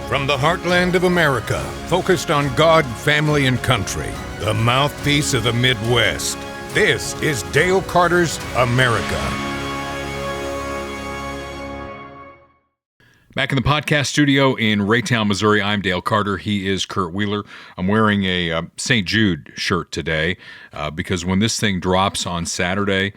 From the heartland of America, focused on God, family, and country, the mouthpiece of the Midwest. This is Dale Carter's America. Back in the podcast studio in Raytown, Missouri, I'm Dale Carter. He is Kurt Wheeler. I'm wearing a St. Jude shirt today because when this thing drops on Saturday,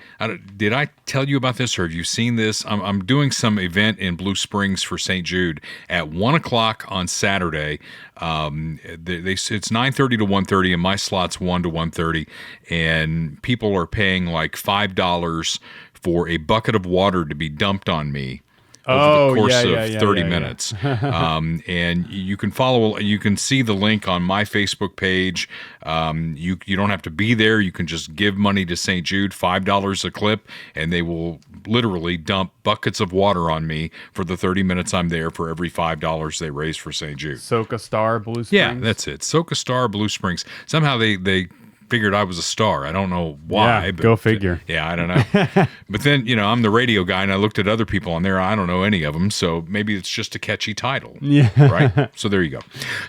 did I tell you about this or have you seen this? I'm doing some event in Blue Springs for St. Jude at 1 o'clock on Saturday. It's 9:30 to 1:30 and my slot's 1 to 1:30, and people are paying like $5 for a bucket of water to be dumped on me over the course of 30 minutes. And you can see the link on my Facebook page. You don't have to be there. You can just give money to St. Jude, $5 a clip, and they will literally dump buckets of water on me for the 30 minutes I'm there for every $5 they raise for St. Jude. Soak a Star, Blue Springs? Yeah, that's it. Soak a Star, Blue Springs. Somehow they figured I was a star. I don't know why. Yeah, but go figure. Yeah, I don't know. But then, I'm the radio guy, and I looked at other people on there. I don't know any of them, so maybe it's just a catchy title. Yeah. Right? So there you go.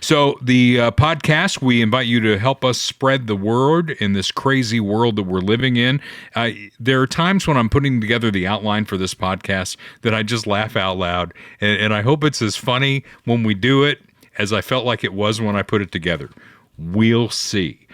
So the podcast, we invite you to help us spread the word in this crazy world that we're living in. There are times when I'm putting together the outline for this podcast that I just laugh out loud, and I hope it's as funny when we do it as I felt like it was when I put it together. We'll see.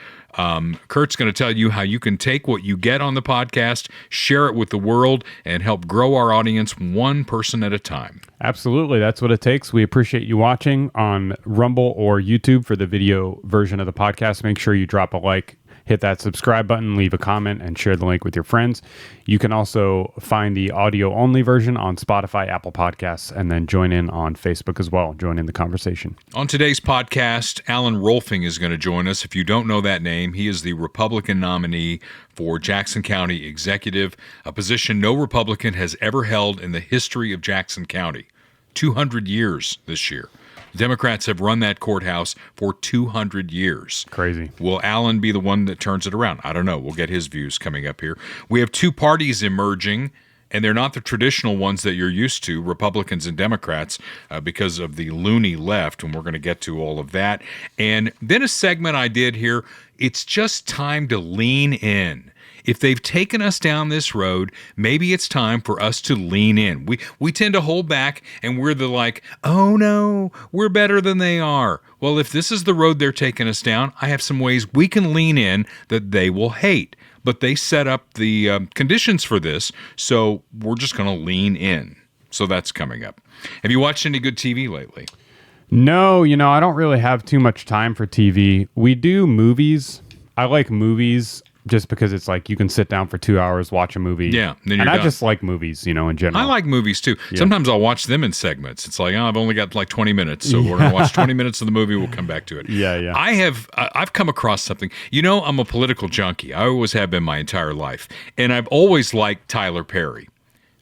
Kurt's going to tell you how you can take what you get on the podcast, share it with the world, and help grow our audience one person at a time. Absolutely. That's what it takes. We appreciate you watching on Rumble or YouTube for the video version of the podcast. Make sure you drop a like, hit that subscribe button, leave a comment, and share the link with your friends. You can also find the audio-only version on Spotify, Apple Podcasts, and then join in on Facebook as well. Join in the conversation. On today's podcast, Alan Rohlfing is going to join us. If you don't know that name, he is the Republican nominee for Jackson County Executive, a position no Republican has ever held in the history of Jackson County. 200 years this year. Democrats have run that courthouse for 200 years. Crazy. Will Alan be the one that turns it around? I don't know. We'll get his views coming up here. We have two parties emerging, and they're not the traditional ones that you're used to, Republicans and Democrats, because of the loony left, and we're going to get to all of that. And then a segment I did here, it's just time to lean in. If they've taken us down this road, maybe it's time for us to lean in. We tend to hold back, and we're oh no, we're better than they are. Well, if this is the road they're taking us down, I have some ways we can lean in that they will hate. But they set up the conditions for this, so we're just going to lean in. So that's coming up. Have you watched any good TV lately? No, I don't really have too much time for TV. We do movies. I like movies. Just because it's like you can sit down for 2 hours, watch a movie. Yeah. Then and I just like movies, in general. I like movies too. Yeah. Sometimes I'll watch them in segments. It's like, I've only got like 20 minutes, so we're going to watch 20 minutes of the movie. We'll come back to it. Yeah. I've come across something. I'm a political junkie. I always have been my entire life. And I've always liked Tyler Perry.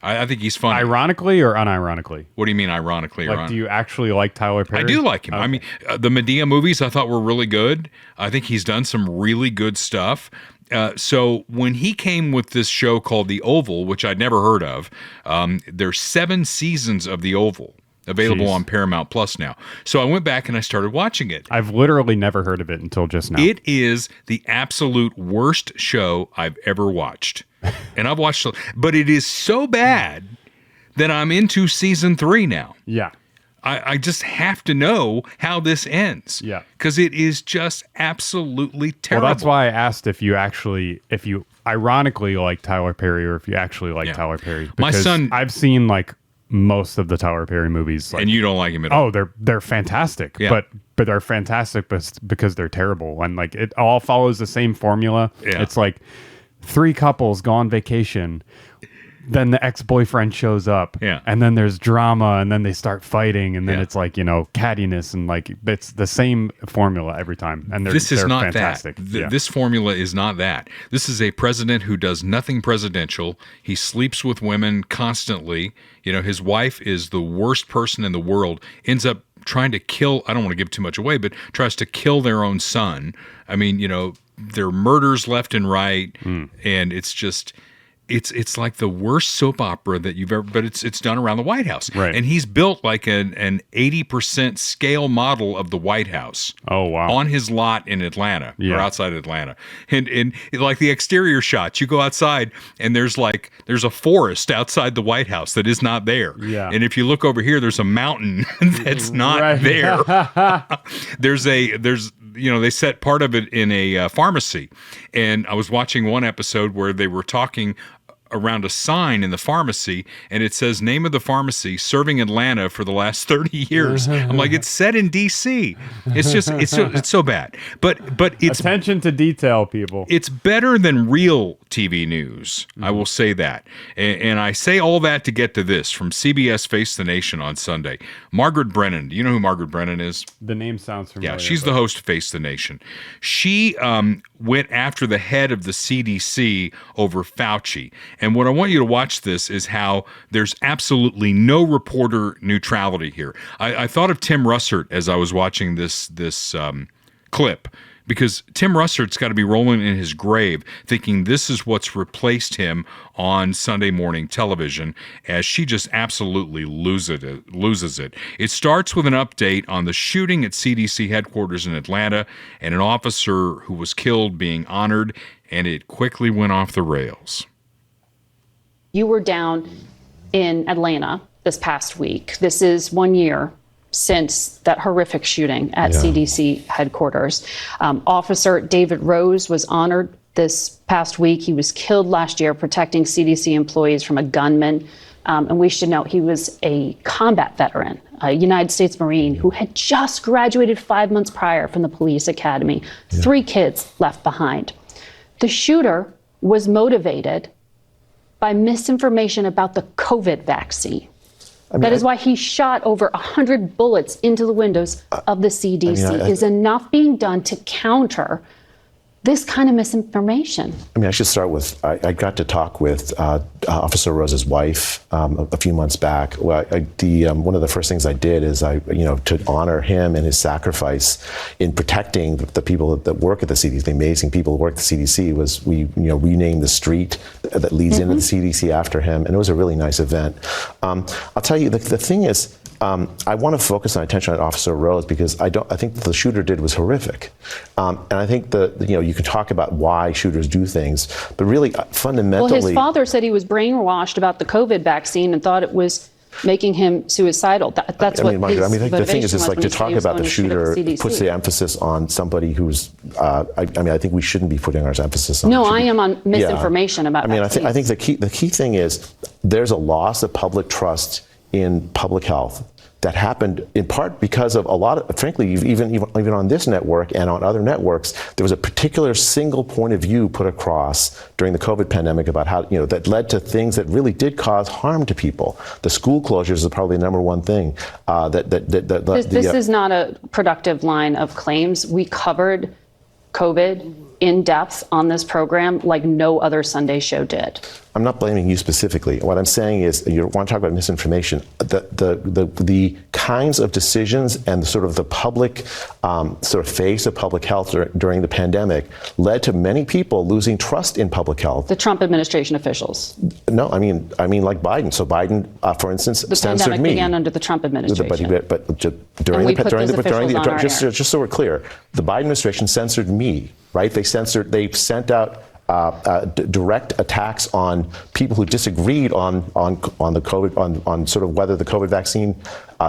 I think he's funny. Ironically or unironically? What do you mean ironically? Do you actually like Tyler Perry? I do like him. Okay. I mean, the Medea movies I thought were really good. I think he's done some really good stuff. So when he came with this show called The Oval, which I'd never heard of, there's 7 seasons of The Oval available on Paramount Plus now. So I went back and I started watching it. I've literally never heard of it until just now. It is the absolute worst show I've ever watched. And I've watched, but it is so bad that I'm into season 3 now. Yeah. I just have to know how this ends. Yeah. Because it is just absolutely terrible. Well, that's why I asked if you ironically like Tyler Perry or if you actually like Tyler Perry. Because my son, I've seen like most of the Tyler Perry movies. And you don't like him at all. Oh, they're fantastic. Yeah. But they're fantastic because they're terrible. And like it all follows the same formula. Yeah. It's like 3 couples go on vacation. Then the ex-boyfriend shows up, and then there's drama, and then they start fighting, and then it's like, cattiness, and like it's the same formula every time. And they're not fantastic. That. This formula is not that. This is a president who does nothing presidential. He sleeps with women constantly. His wife is the worst person in the world. Ends up trying to kill. I don't want to give too much away, but tries to kill their own son. I mean, there are murders left and right, and it's just. it's like the worst soap opera that you've ever, but it's done around the White House. Right. And he's built like an 80% scale model of the White House. Oh, wow. On his lot in Atlanta or Yeah. outside Atlanta. And like the exterior shots, you go outside and there's a forest outside the White House that is not there. Yeah. And if you look over here, there's a mountain that's not Right. there. there's they set part of it in a pharmacy. And I was watching one episode where they were talking around a sign in the pharmacy, and it says name of the pharmacy, serving Atlanta for the last 30 years. I'm like, it's set in DC. It's just it's so bad. But it's Attention to detail, people. it's better than real TV news. I will say that. And I say all that to get to this from CBS Face the Nation on Sunday. Margaret Brennan. Do you know who Margaret Brennan is? The name sounds familiar. Yeah, she's the host of Face the Nation. She went after the head of the CDC over Fauci. And what I want you to watch this is how there's absolutely no reporter neutrality here. I thought of Tim Russert as I was watching this clip, because Tim Russert's got to be rolling in his grave thinking this is what's replaced him on Sunday morning television, as she just absolutely loses it. It starts with an update on the shooting at CDC headquarters in Atlanta and an officer who was killed being honored, and it quickly went off the rails. You were down in Atlanta this past week. This is 1 year since that horrific shooting at CDC headquarters. Officer David Rose was honored this past week. He was killed last year protecting CDC employees from a gunman. And we should note he was a combat veteran, a United States Marine who had just graduated 5 months prior from the police academy. 3 kids left behind. The shooter was motivated by misinformation about the COVID vaccine. That is why he shot over 100 bullets into the windows of the CDC. Is enough being done to counter this kind of misinformation? I mean, I should start with, I got to talk with Officer Rose's wife a few months back. Well, one of the first things I did is to honor him and his sacrifice in protecting the people that work at the CDC, the amazing people who work at the CDC, was we renamed the street that leads into the CDC after him, and it was a really nice event. I'll tell you, the thing is, I want to focus my attention on Officer Rose because I think the shooter did was horrific, and I think you can talk about why shooters do things, but really fundamentally. Well, his father said he was brainwashed about the COVID vaccine and thought it was making him suicidal. That's what Margaret, his the thing is, motivation was to talk about the shooter puts the emphasis on somebody who's. I think we shouldn't be putting our emphasis on. No, I am on misinformation about. I think the key thing is there's a loss of public trust in public health that happened in part because of a lot of, frankly, even on this network and on other networks, there was a particular single point of view put across during the COVID pandemic about how, that led to things that really did cause harm to people. The school closures is probably the number one thing. This is not a productive line of claims. We covered COVID in depth on this program like no other Sunday show did. I'm not blaming you specifically. What I'm saying is, you want to talk about misinformation. The kinds of decisions and the public face of public health during the pandemic led to many people losing trust in public health. The Trump administration officials. No, I mean like Biden. So Biden, for instance, the censored pandemic me. began under the Trump administration. But just so we're clear, the Biden administration censored me. Right? They sent out direct attacks on people who disagreed on the COVID, on sort of whether the COVID vaccine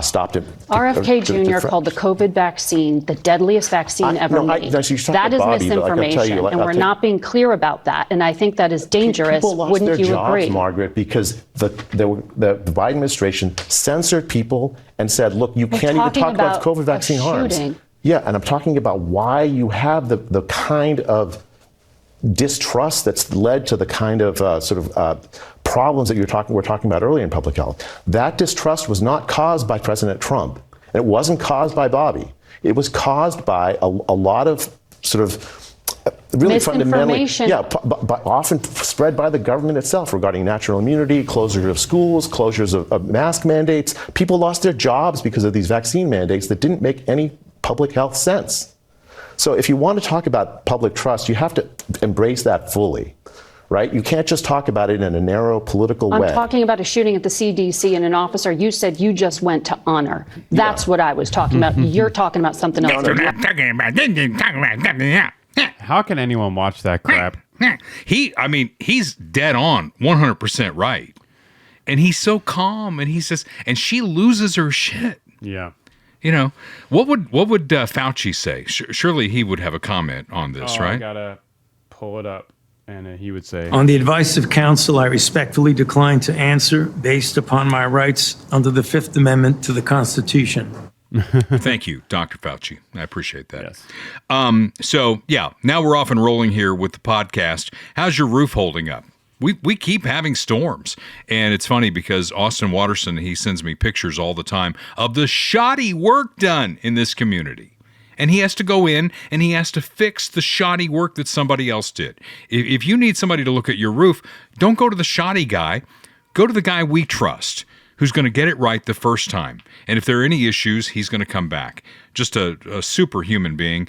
stopped it. RFK Jr. called the COVID vaccine the deadliest vaccine ever made. That is misinformation, and we're not being clear about that. And I think that is dangerous. People lost Wouldn't their you jobs, agree? Margaret, because the Biden administration censored people and said, look, you can't even talk about COVID vaccine harms. Yeah, and I'm talking about why you have the kind of distrust that's led to the kind of problems that we're talking about earlier in public health. That distrust was not caused by President Trump. It wasn't caused by Bobby. It was caused by a lot of really fundamentally, but often spread by the government itself regarding natural immunity, closure of schools, closures of mask mandates. People lost their jobs because of these vaccine mandates that didn't make any public health sense. So if you want to talk about public trust, you have to embrace that fully. right? You can't just talk about it in a narrow political way. I'm talking about a shooting at the CDC and an officer you said you just went to honor. That's what I was talking about. You're talking about something else. How can anyone watch that crap? He's dead on, 100% right. And he's so calm, and he says, and she loses her shit. Yeah. You know, what would Fauci say? Surely he would have a comment on this, right? I gotta pull it up, and he would say, "On the advice of counsel, I respectfully decline to answer based upon my rights under the Fifth Amendment to the Constitution." Thank you, Dr. Fauci. I appreciate that. Yes. So, yeah, now we're off and rolling here with the podcast. How's your roof holding up? We keep having storms. And it's funny because Austin Watterson, he sends me pictures all the time of the shoddy work done in this community. And he has to go in and he has to fix the shoddy work that somebody else did. If you need somebody to look at your roof, don't go to the shoddy guy. Go to the guy we trust, who's going to get it right the first time. And if there are any issues, he's going to come back. Just a superhuman being.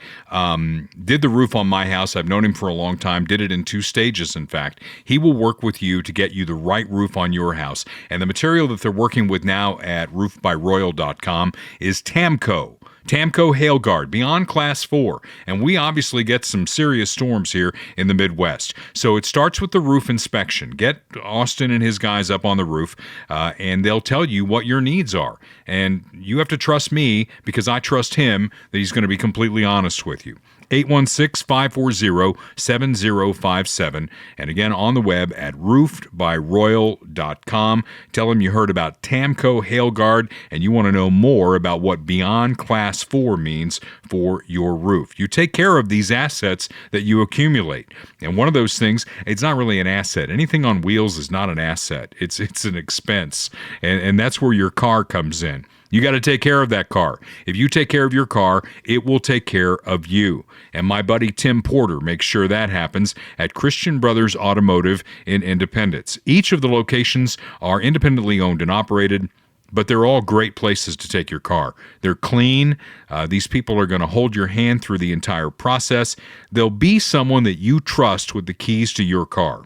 Did the roof on my house. I've known him for a long time. Did it in 2 stages, in fact. He will work with you to get you the right roof on your house. And the material that they're working with now at roofbyroyal.com is Tamco. Tamco Hail Guard, beyond Class 4. And we obviously get some serious storms here in the Midwest. So it starts with the roof inspection. Get Austin and his guys up on the roof, and they'll tell you what your needs are. And you have to trust me, because I trust him, that he's going to be completely honest with you. 816-540-7057. And again, on the web at roofedbyroyal.com. Tell him you heard about Tamco Hail Guard and you want to know more about what Beyond Class 4 means for your roof. You take care of these assets that you accumulate. And one of those things, it's not really an asset. Anything on wheels is not an asset. It's an expense. And that's where your car comes in. You got to take care of that car. If you take care of your car, it will take care of you. And my buddy Tim Porter makes sure that happens at Christian Brothers Automotive in Independence. Each of the locations are independently owned and operated, but they're all great places to take your car. They're clean. These people are going to hold your hand through the entire process. There'll be someone that you trust with the keys to your car.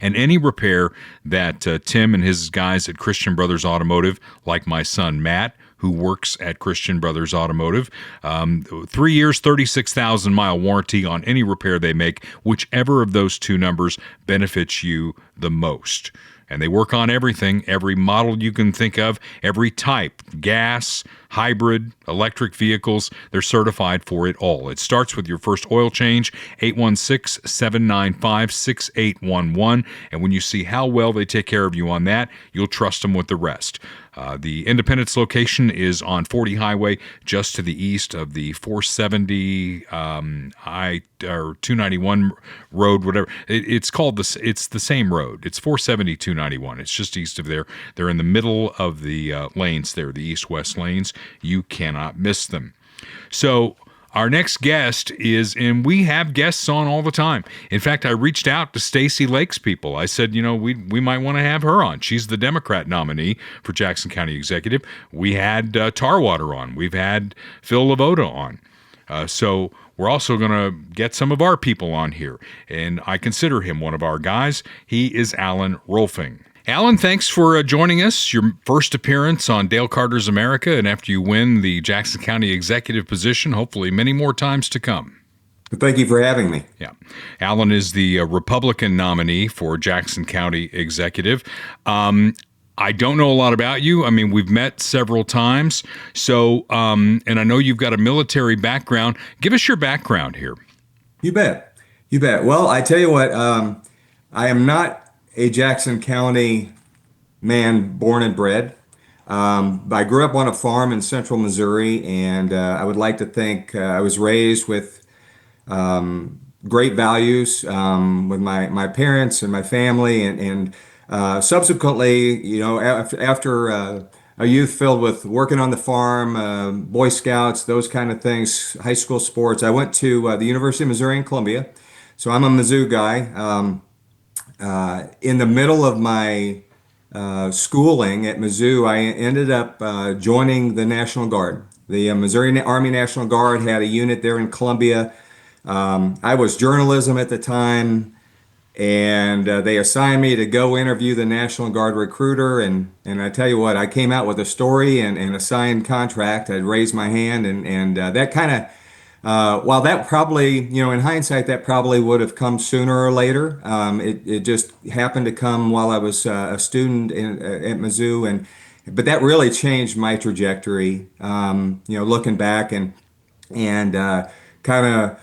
And any repair that Tim and his guys at Christian Brothers Automotive, like my son Matt, who works at Christian Brothers Automotive, 3 years, 36,000-mile warranty on any repair they make, whichever of those two numbers benefits you the most. And they work on everything, every model you can think of, every type, gas, hybrid, electric vehicles. They're certified for it all. It starts with your first oil change, 816-795-6811. And when you see how well they take care of you on that, you'll trust them with the rest. The Independence location is on 40 Highway, just to the east of the 470 or 291 road, whatever. It's called it's the same road. It's 470 291. It's just east of there. They're in the middle of the lanes there, the east-west lanes. You cannot miss them. So our next guest is, and we have guests on all the time. In fact, I reached out to Stacey Lake's people. I said, we might want to have her on. She's the Democrat nominee for Jackson County Executive. We had Tarwater on. We've had Phil Lavoda on. So we're also going to get some of our people on here. And I consider him one of our guys. He is Alan Rohlfing. Alan, thanks for joining us. Your first appearance on Dale Carter's America, and after you win the Jackson County executive position, hopefully many more times to come. Thank you for having me. Yeah. Alan is the Republican nominee for Jackson County executive. I don't know a lot about you. I mean, we've met several times. So, and I know you've got a military background. Give us your background here. You bet. You bet. Well, I tell you what, I am not a Jackson County man born and bred. I grew up on a farm in central Missouri, and I would like to think I was raised with great values with my parents and my family, and subsequently, after a youth filled with working on the farm, Boy Scouts, those kind of things, high school sports, I went to the University of Missouri in Columbia. So I'm a Mizzou guy. In the middle of my schooling at Mizzou, I ended up joining the National Guard. The Missouri Army National Guard had a unit there in Columbia. I was journalism at the time, and they assigned me to go interview the National Guard recruiter. And I tell you what, I came out with a story and a signed contract. I'd raised my hand, and that kind of, while that probably, in hindsight, that probably would have come sooner or later. It just happened to come while I was a student at Mizzou, but that really changed my trajectory. Looking back and kind of,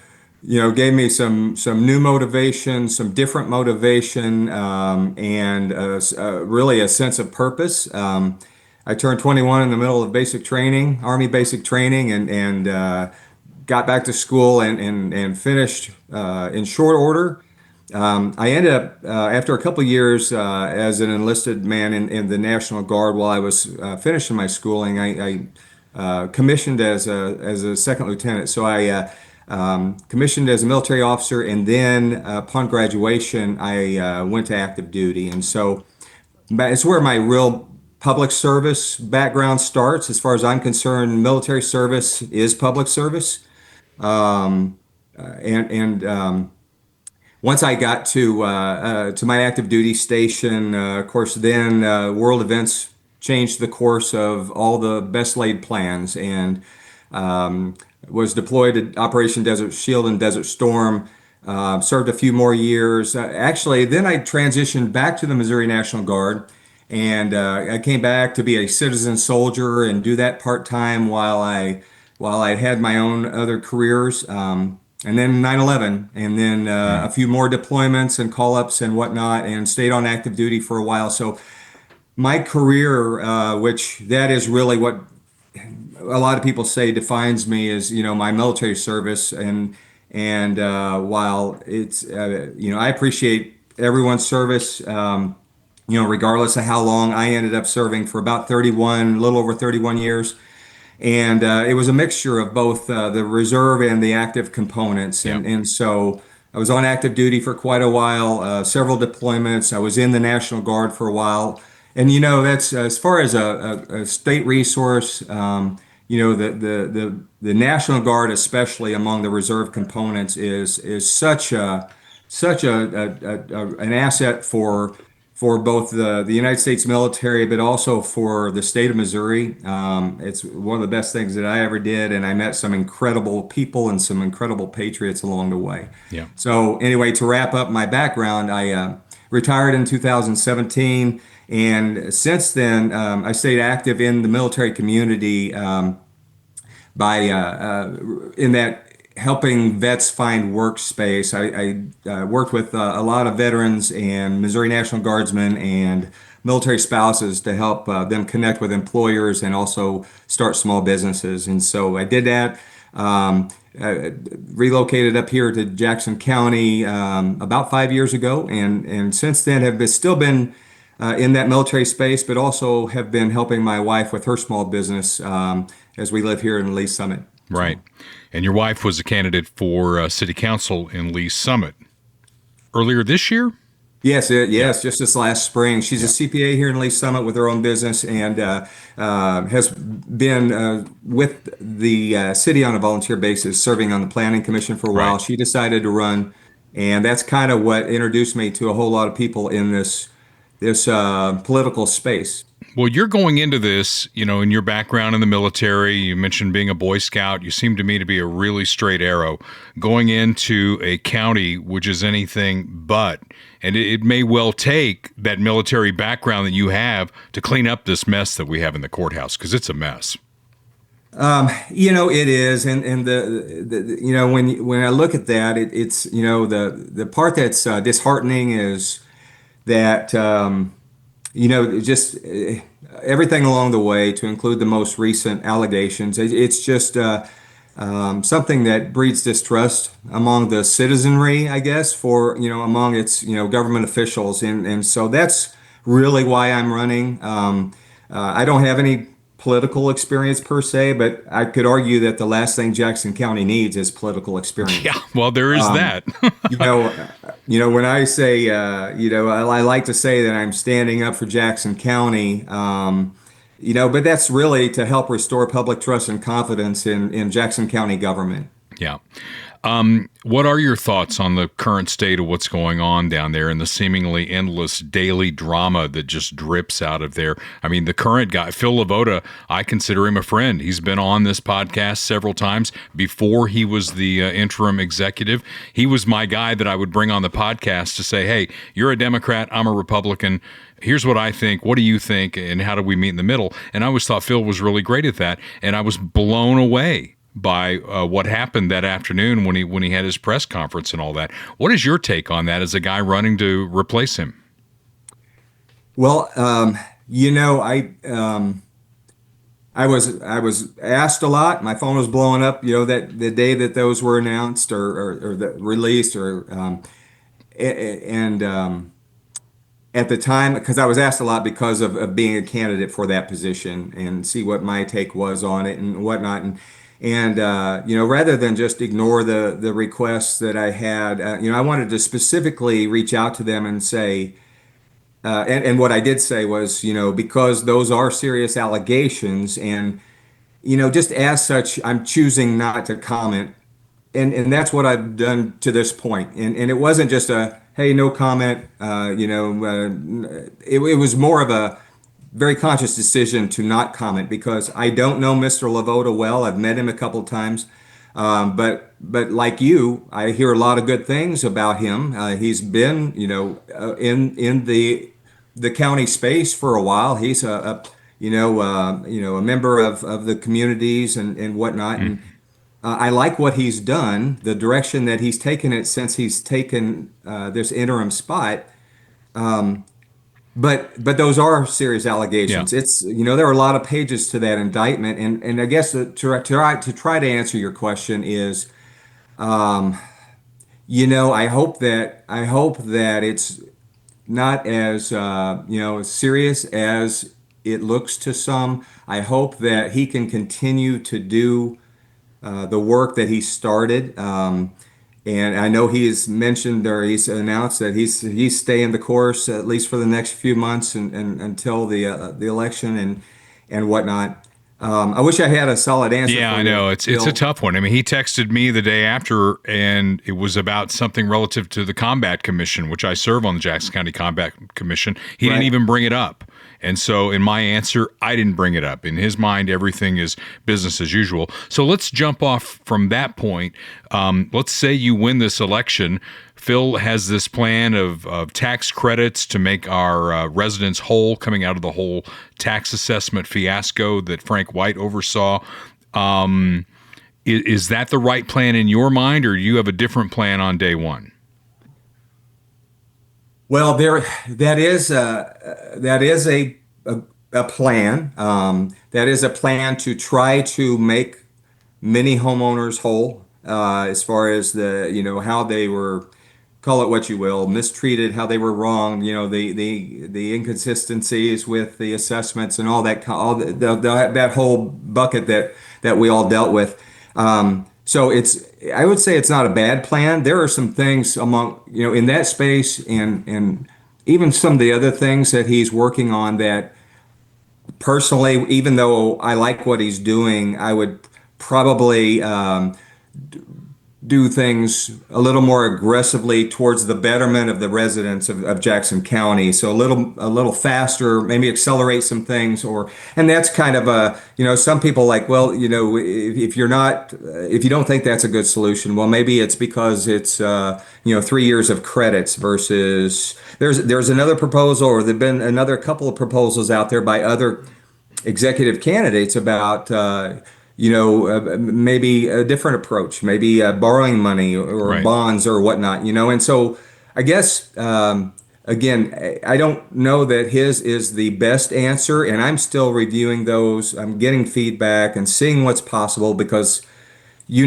gave me some new motivation, some different motivation, and really a sense of purpose. I turned 21 in the middle of basic training, Army basic training, and got back to school and finished in short order. I ended up, after a couple of years as an enlisted man in the National Guard, while I was finishing my schooling, I commissioned as a second lieutenant. So I commissioned as a military officer, and then upon graduation, I went to active duty. And so it's where my real public service background starts. As far as I'm concerned, military service is public service. Once I got to my active duty station, of course, then world events changed the course of all the best laid plans, and was deployed at Operation Desert Shield and Desert Storm. Served a few more years. Actually, then I transitioned back to the Missouri National Guard, and I came back to be a citizen soldier and do that part time while I had my own other careers. And then 9/11, and then a few more deployments and call-ups and whatnot, and stayed on active duty for a while. So my career, which that is really what a lot of people say defines me, is my military service. And while it's I appreciate everyone's service, regardless of how long. I ended up serving for about a little over 31 years. And it was a mixture of both the reserve and the active components. And so I was on active duty for quite a while, several deployments. I was in the National Guard for a while. And, that's as far as a state resource, the National Guard, especially among the reserve components, is such an asset for both the United States military, but also for the state of Missouri. It's one of the best things that I ever did, and I met some incredible people and some incredible patriots along the way. Yeah. So anyway, to wrap up my background, I retired in 2017, and since then, I stayed active in the military community by in that helping vets find workspace. I worked with a lot of veterans and Missouri National Guardsmen and military spouses to help them connect with employers and also start small businesses. And so I did that. I relocated up here to Jackson County about 5 years ago, and since then have still been in that military space, but also have been helping my wife with her small business as we live here in Lee Summit. Right. And your wife was a candidate for city council in Lee Summit earlier this year? Yes, just this last spring. She's a CPA here in Lee Summit with her own business, and has been with the city on a volunteer basis, serving on the planning commission for a while. Right. She decided to run, and that's kind of what introduced me to a whole lot of people in this political space. Well, you're going into this, in your background in the military, you mentioned being a Boy Scout. You seem to me to be a really straight arrow going into a county which is anything but. And it may well take that military background that you have to clean up this mess that we have in the courthouse, because it's a mess. It is, and the when I look at that, it's the part that's disheartening is that just everything along the way, to include the most recent allegations. It's just something that breeds distrust among the citizenry, I guess, among its government officials, and so that's really why I'm running. I don't have any political experience per se, but I could argue that the last thing Jackson County needs is political experience. Yeah, well, there is that. When I say, I like to say that I'm standing up for Jackson County, but that's really to help restore public trust and confidence in Jackson County government. Yeah. What are your thoughts on the current state of what's going on down there and the seemingly endless daily drama that just drips out of there? I mean, the current guy, Phil Lavoda, I consider him a friend. He's been on this podcast several times before he was the interim executive. He was my guy that I would bring on the podcast to say, hey, you're a Democrat, I'm a Republican. Here's what I think. What do you think? And how do we meet in the middle? And I always thought Phil was really great at that. And I was blown away by what happened that afternoon when he had his press conference and all that. What is your take on that as a guy running to replace him? Well, I was asked a lot. My phone was blowing up. That the day that those were announced or released, at the time, because I was asked a lot because of being a candidate for that position and see what my take was on it and whatnot. And rather than just ignore the requests that I had, I wanted to specifically reach out to them and say, and what I did say was, because those are serious allegations, and just as such, I'm choosing not to comment, and that's what I've done to this point. And it wasn't just a hey, no comment. It was more of a very conscious decision to not comment because I don't know Mr. Lavoda well. I've met him a couple times, but like you, I hear a lot of good things about him. He's been, in the county space for a while. He's a member of the communities and whatnot. And I like what he's done, the direction that he's taken it since he's taken this interim spot. But those are serious allegations. Yeah. It's there are a lot of pages to that indictment, and I guess to try to answer your question is, I hope that it's not as serious as it looks to some. I hope that he can continue to do the work that he started. And I know he's mentioned or he's announced that he's staying the course at least for the next few months and until the election and whatnot. I wish I had a solid answer. Yeah, I know it's a tough one. I mean, he texted me the day after, and it was about something relative to the Combat Commission, which I serve on the Jackson County Combat Commission. He didn't even bring it up. And so in my answer, I didn't bring it up. In his mind, everything is business as usual. So let's jump off from that point. Let's say you win this election. Phil has this plan of tax credits to make our residents whole, coming out of the whole tax assessment fiasco that Frank White oversaw. Is that the right plan in your mind, or do you have a different plan on day one? Well, that is a plan. That is a plan to try to make many homeowners whole, as far as how they were, call it what you will, mistreated, how they were wronged, the inconsistencies with the assessments and all that, that whole bucket that we all dealt with. So I would say it's not a bad plan. There are some things among, in that space and even some of the other things that he's working on that personally, even though I like what he's doing, I would probably do things a little more aggressively towards the betterment of the residents of Jackson County. So a little faster, maybe accelerate some things, and that's kind of some people like, well, if you don't think that's a good solution, well, maybe it's because it's 3 years of credits versus there's another proposal, or there've been another couple of proposals out there by other executive candidates about maybe a different approach, maybe borrowing money or bonds or whatnot, and so I guess, again, I don't know that his is the best answer, and I'm still reviewing those. I'm getting feedback and seeing what's possible because, as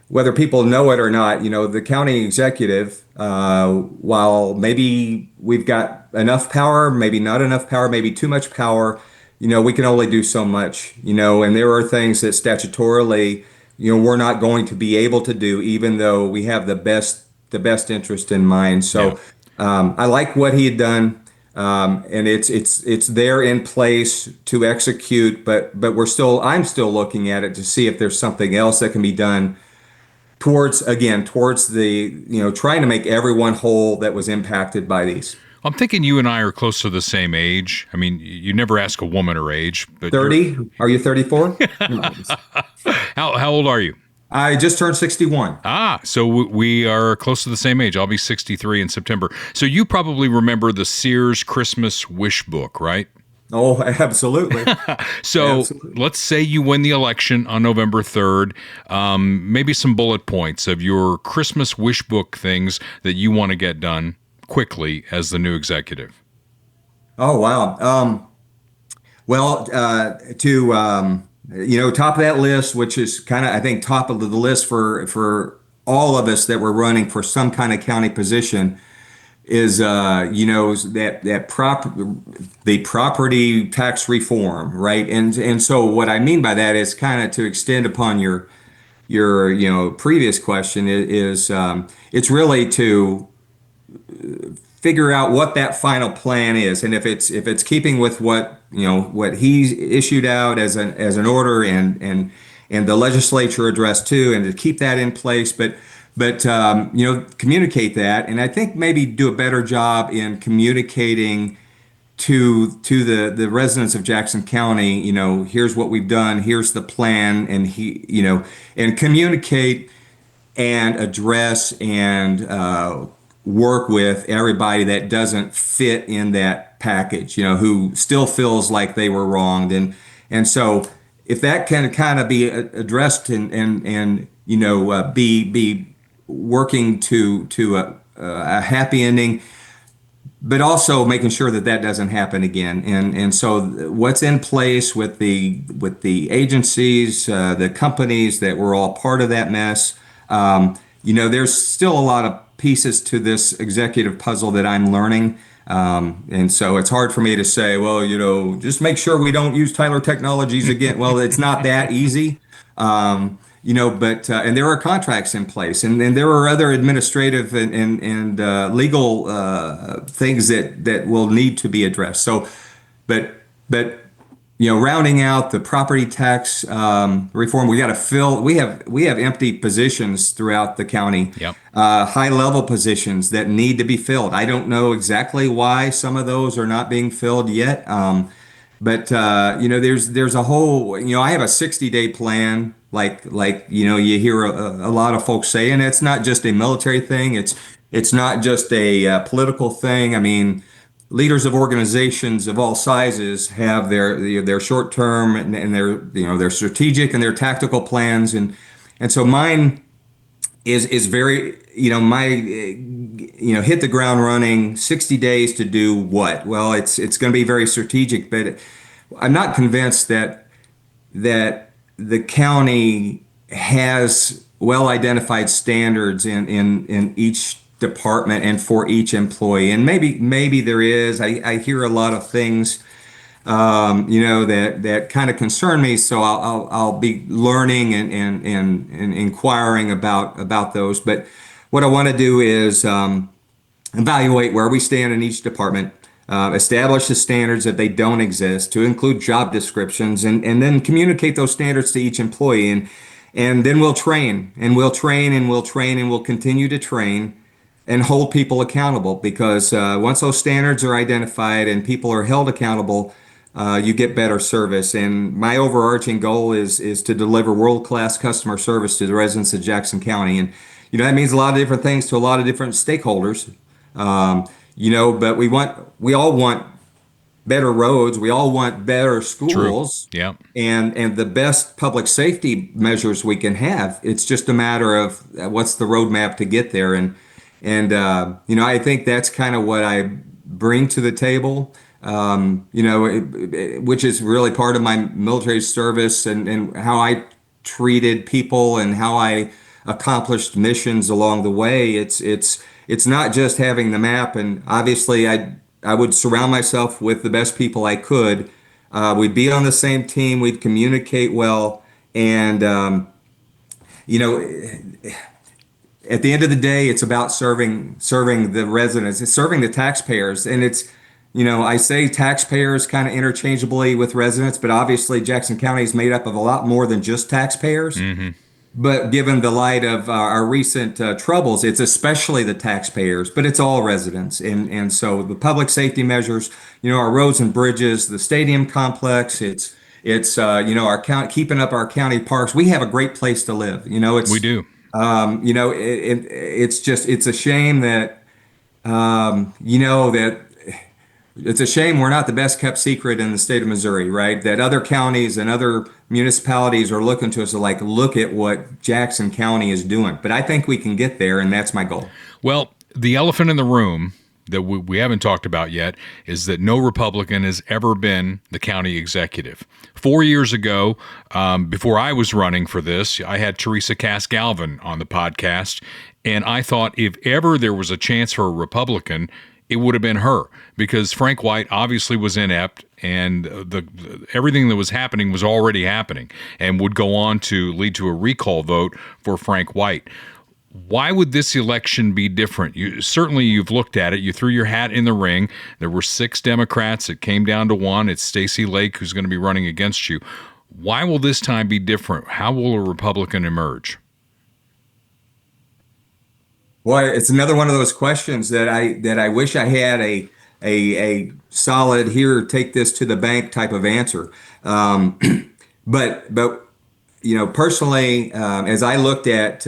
whether people know it or not, the county executive, while maybe we've got enough power, maybe not enough power, maybe too much power, we can only do so much, and there are things that statutorily, we're not going to be able to do, even though we have the best interest in mind. So I like what he had done. And it's there in place to execute, but I'm still looking at it to see if there's something else that can be done towards the, trying to make everyone whole that was impacted by these. I'm thinking you and I are close to the same age. I mean, you never ask a woman her age, but 30? Are you 34? How old are you? I just turned 61. So we are close to the same age. I'll be 63 in September. So you probably remember the Sears Christmas wish book, right? Oh, absolutely. So let's say you win the election on November 3rd. Maybe some bullet points of your Christmas wish book things that you want to get done quickly as the new executive. Oh, wow. Top of that list, which is kind of, I think, top of the list for all of us that were running for some kind of county position, is the property tax reform, right? And so what I mean by that is kind of to extend upon your previous question is it's really to figure out what that final plan is, and if it's keeping with what he issued out as an order and the legislature addressed too, and to keep that in place, but communicate that, and I think maybe do a better job in communicating to the residents of Jackson County. Here's what we've done, here's the plan, and and communicate and address and work with everybody that doesn't fit in that package, who still feels like they were wronged. And so if that can kind of be addressed and be working to a happy ending, but also making sure that doesn't happen again. And so what's in place with the agencies, the companies that were all part of that mess, there's still a lot of pieces to this executive puzzle that I'm learning. And so it's hard for me to say, well, just make sure we don't use Tyler Technologies again. Well, it's not that easy. But and there are contracts in place, and there are other administrative and legal things that will need to be addressed. So, but rounding out the property tax reform, we got to fill. We have empty positions throughout the county. Yep. High level positions that need to be filled. I don't know exactly why some of those are not being filled yet. But there's a whole. I have a 60-day plan. Like you hear a lot of folks say, and it's not just a military thing. It's not just a political thing. I mean, leaders of organizations of all sizes have their short term and their strategic and their tactical plans, and so mine is very hit the ground running. 60 days to do what? Well, it's going to be very strategic, but I'm not convinced that the county has well identified standards in each department and for each employee. And maybe there is. I hear a lot of things that kind of concern me, so I'll be learning and inquiring about those. But what I want to do is evaluate where we stand in each department, establish the standards if they don't exist, to include job descriptions, and then communicate those standards to each employee, and then we'll train and we'll continue to train and hold people accountable, because once those standards are identified and people are held accountable, you get better service. And my overarching goal is to deliver world-class customer service to the residents of Jackson County. And that means a lot of different things to a lot of different stakeholders. But we all want better roads. We all want better schools. True. Yeah. And the best public safety measures we can have. It's just a matter of what's the roadmap to get there. And I think that's kind of what I bring to the table, which is really part of my military service and how I treated people and how I accomplished missions along the way. It's not just having the map, and obviously I would surround myself with the best people I could. We'd be on the same team. We'd communicate well, and at the end of the day, it's about serving the residents, it's serving the taxpayers, and it's I say taxpayers kind of interchangeably with residents, but obviously Jackson County is made up of a lot more than just taxpayers. Mm-hmm. But given the light of our recent troubles, it's especially the taxpayers, but it's all residents. And so the public safety measures, our roads and bridges, the stadium complex, it's our county, keeping up our county parks. We have a great place to live. We do. It's a shame that, that it's a shame we're not the best kept secret in the state of Missouri, right? That other counties and other municipalities are looking to us like, look at what Jackson County is doing. But I think we can get there, and that's my goal. Well, the elephant in the room that we haven't talked about yet is that no Republican has ever been the county executive. 4 years ago, before I was running for this, I had Teresa Cass-Galvin on the podcast, and I thought if ever there was a chance for a Republican, it would have been her, because Frank White obviously was inept, and everything that was happening was already happening and would go on to lead to a recall vote for Frank White. Why would this election be different? You've looked at it. You threw your hat in the ring. There were 6 Democrats. It came down to 1. It's Stacey Lake who's going to be running against you. Why will this time be different? How will a Republican emerge? Well, it's another one of those questions that I wish I had a solid here, take this to the bank type of answer. But personally, as I looked at,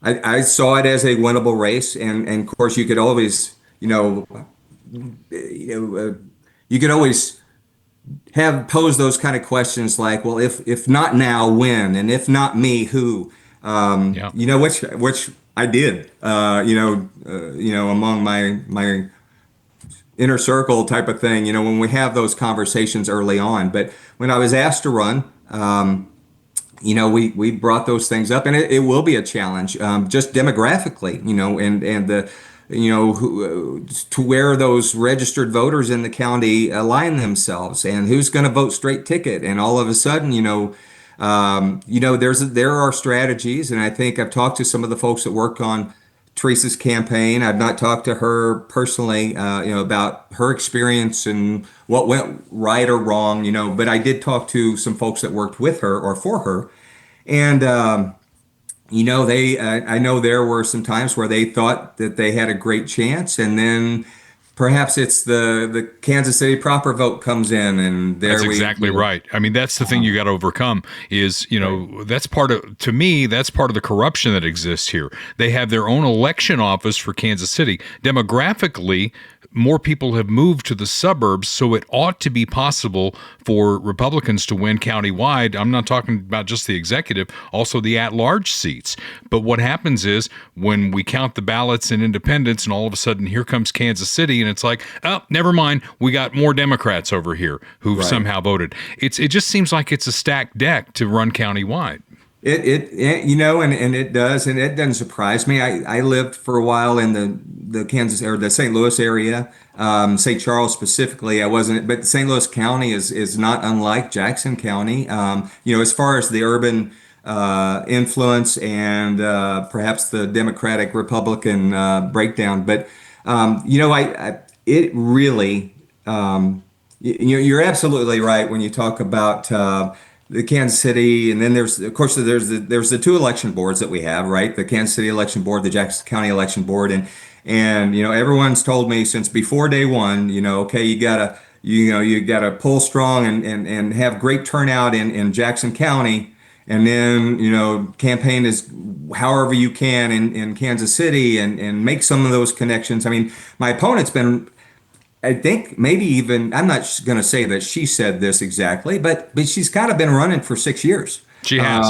I saw it as a winnable race, and of course you could always, you could always pose those kind of questions like, well, if not now, when, and if not me, who? Which I did, among my inner circle type of thing, when we have those conversations early on. But when I was asked to run, we brought those things up, and it will be a challenge, just demographically, and the, to where those registered voters in the county align themselves, and who's going to vote straight ticket. And all of a sudden, there are strategies, and I think I've talked to some of the folks that work on Teresa's campaign. I've not talked to her personally, about her experience and what went right or wrong, but I did talk to some folks that worked with her or for her. And, I know there were some times where they thought that they had a great chance, and then perhaps it's the Kansas City proper vote comes in, and that's exactly right. I mean, that's the thing you got to overcome is, that's part of the corruption that exists here. They have their own election office for Kansas City. Demographically, more people have moved to the suburbs, so it ought to be possible for Republicans to win countywide. I'm not talking about just the executive, also the at-large seats. But what happens is when we count the ballots in independents, and all of a sudden here comes Kansas City, and it's like, oh, never mind, we got more Democrats over here who've somehow voted. It just seems like it's a stacked deck to run countywide. And it does, and it doesn't surprise me. I lived for a while in the Kansas or the St. Louis area, St. Charles specifically. I wasn't, but St. Louis County is not unlike Jackson County. As far as the urban influence and perhaps the Democratic Republican breakdown, but it really, you're absolutely right when you talk about. The Kansas City, and then there's the 2 election boards that we have, right? The Kansas City election board, the Jackson County election board, and everyone's told me since before day one, okay, you gotta pull strong and have great turnout in Jackson County, and then campaign is however you can in Kansas City and make some of those connections. I mean, my opponent's been. I think maybe even, I'm not going to say that she said this exactly, but she's kind of been running for 6 years. She has.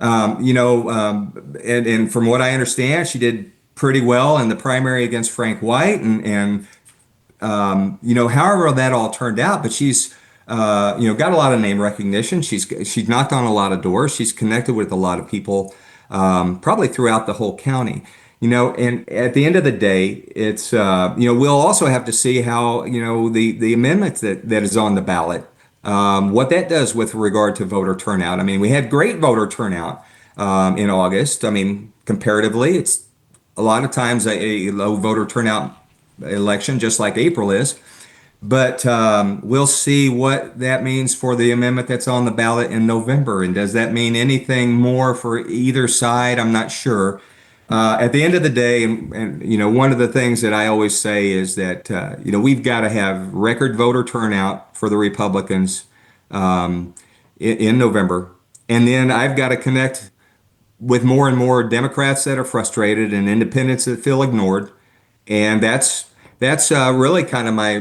And from what I understand, she did pretty well in the primary against Frank White, and however that all turned out, but she's, got a lot of name recognition. She's knocked on a lot of doors. She's connected with a lot of people, probably throughout the whole county. And at the end of the day, it's, we'll also have to see how, the amendment that is on the ballot, what that does with regard to voter turnout. I mean, we had great voter turnout in August. I mean, comparatively, it's a lot of times a low voter turnout election, just like April is. But we'll see what that means for the amendment that's on the ballot in November. And does that mean anything more for either side? I'm not sure. At the end of the day, and one of the things that I always say is that we've got to have record voter turnout for the Republicans in November, and then I've got to connect with more and more Democrats that are frustrated and independents that feel ignored, and that's really kind of my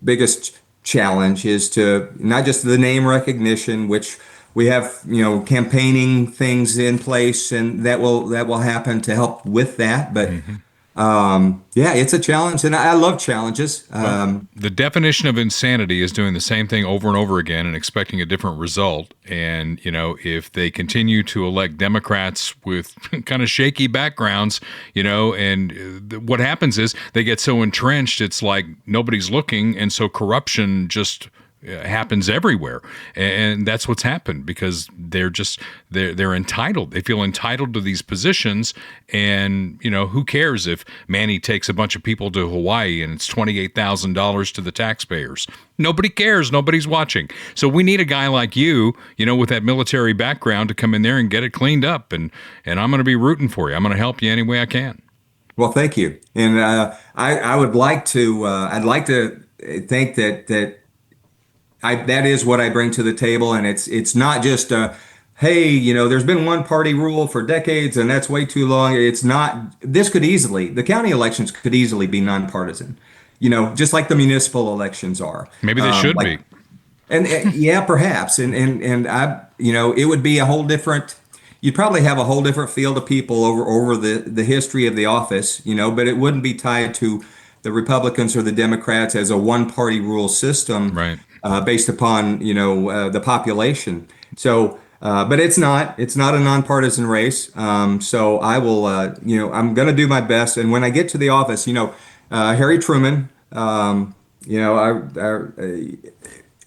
biggest challenge is to not just the name recognition, which we have campaigning things in place, and that will happen to help with that. But it's a challenge, and I love challenges. The definition of insanity is doing the same thing over and over again and expecting a different result. And if they continue to elect Democrats with kind of shaky backgrounds, and what happens is they get so entrenched, it's like nobody's looking, and so corruption just happens everywhere, and that's what's happened because they're entitled. They feel entitled to these positions, and who cares if Manny takes a bunch of people to Hawaii and it's $28,000 to the taxpayers? Nobody cares. Nobody's watching. So we need a guy like you, with that military background to come in there and get it cleaned up, and I'm going to be rooting for you. I'm going to help you any way I can. Well, thank you, and I would like to. I'd like to think that that is what I bring to the table, and it's not just hey, there's been one party rule for decades, and that's way too long. It's not. The county elections could easily be nonpartisan, just like the municipal elections are. Maybe they should be. And yeah, perhaps, and I, it would be a whole different. You'd probably have a whole different field of people over the history of the office, but it wouldn't be tied to the Republicans or the Democrats as a one-party rule system, right? Based upon the population. So, but it's not a nonpartisan race. So I will I'm going to do my best. And when I get to the office, Harry Truman,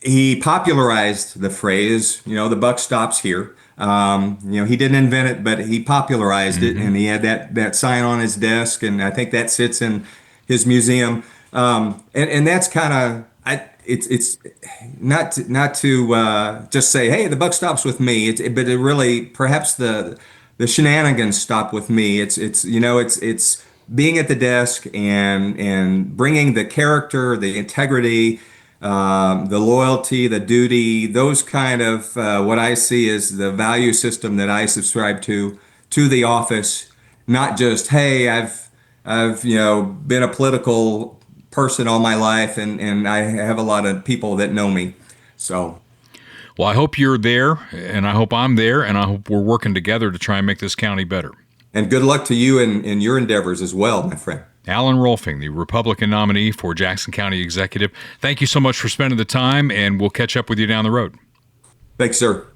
he popularized the phrase, the buck stops here. He didn't invent it, but he popularized it, and he had that sign on his desk, and I think that sits in his museum. And that's kind of it's not to just say, hey, the buck stops with me. But it really, perhaps the shenanigans stop with me. It's being at the desk and bringing the character, the integrity, the loyalty, the duty, those kind of what I see as the value system that I subscribe to the office. Not just, hey, I've been a political person all my life, and I have a lot of people that know me. So, well, I hope you're there, and I hope I'm there, and I hope we're working together to try and make this county better. And good luck to you in your endeavors as well, my friend. Alan Rohlfing, the Republican nominee for Jackson County Executive. Thank you so much for spending the time, and we'll catch up with you down the road. Thanks, sir.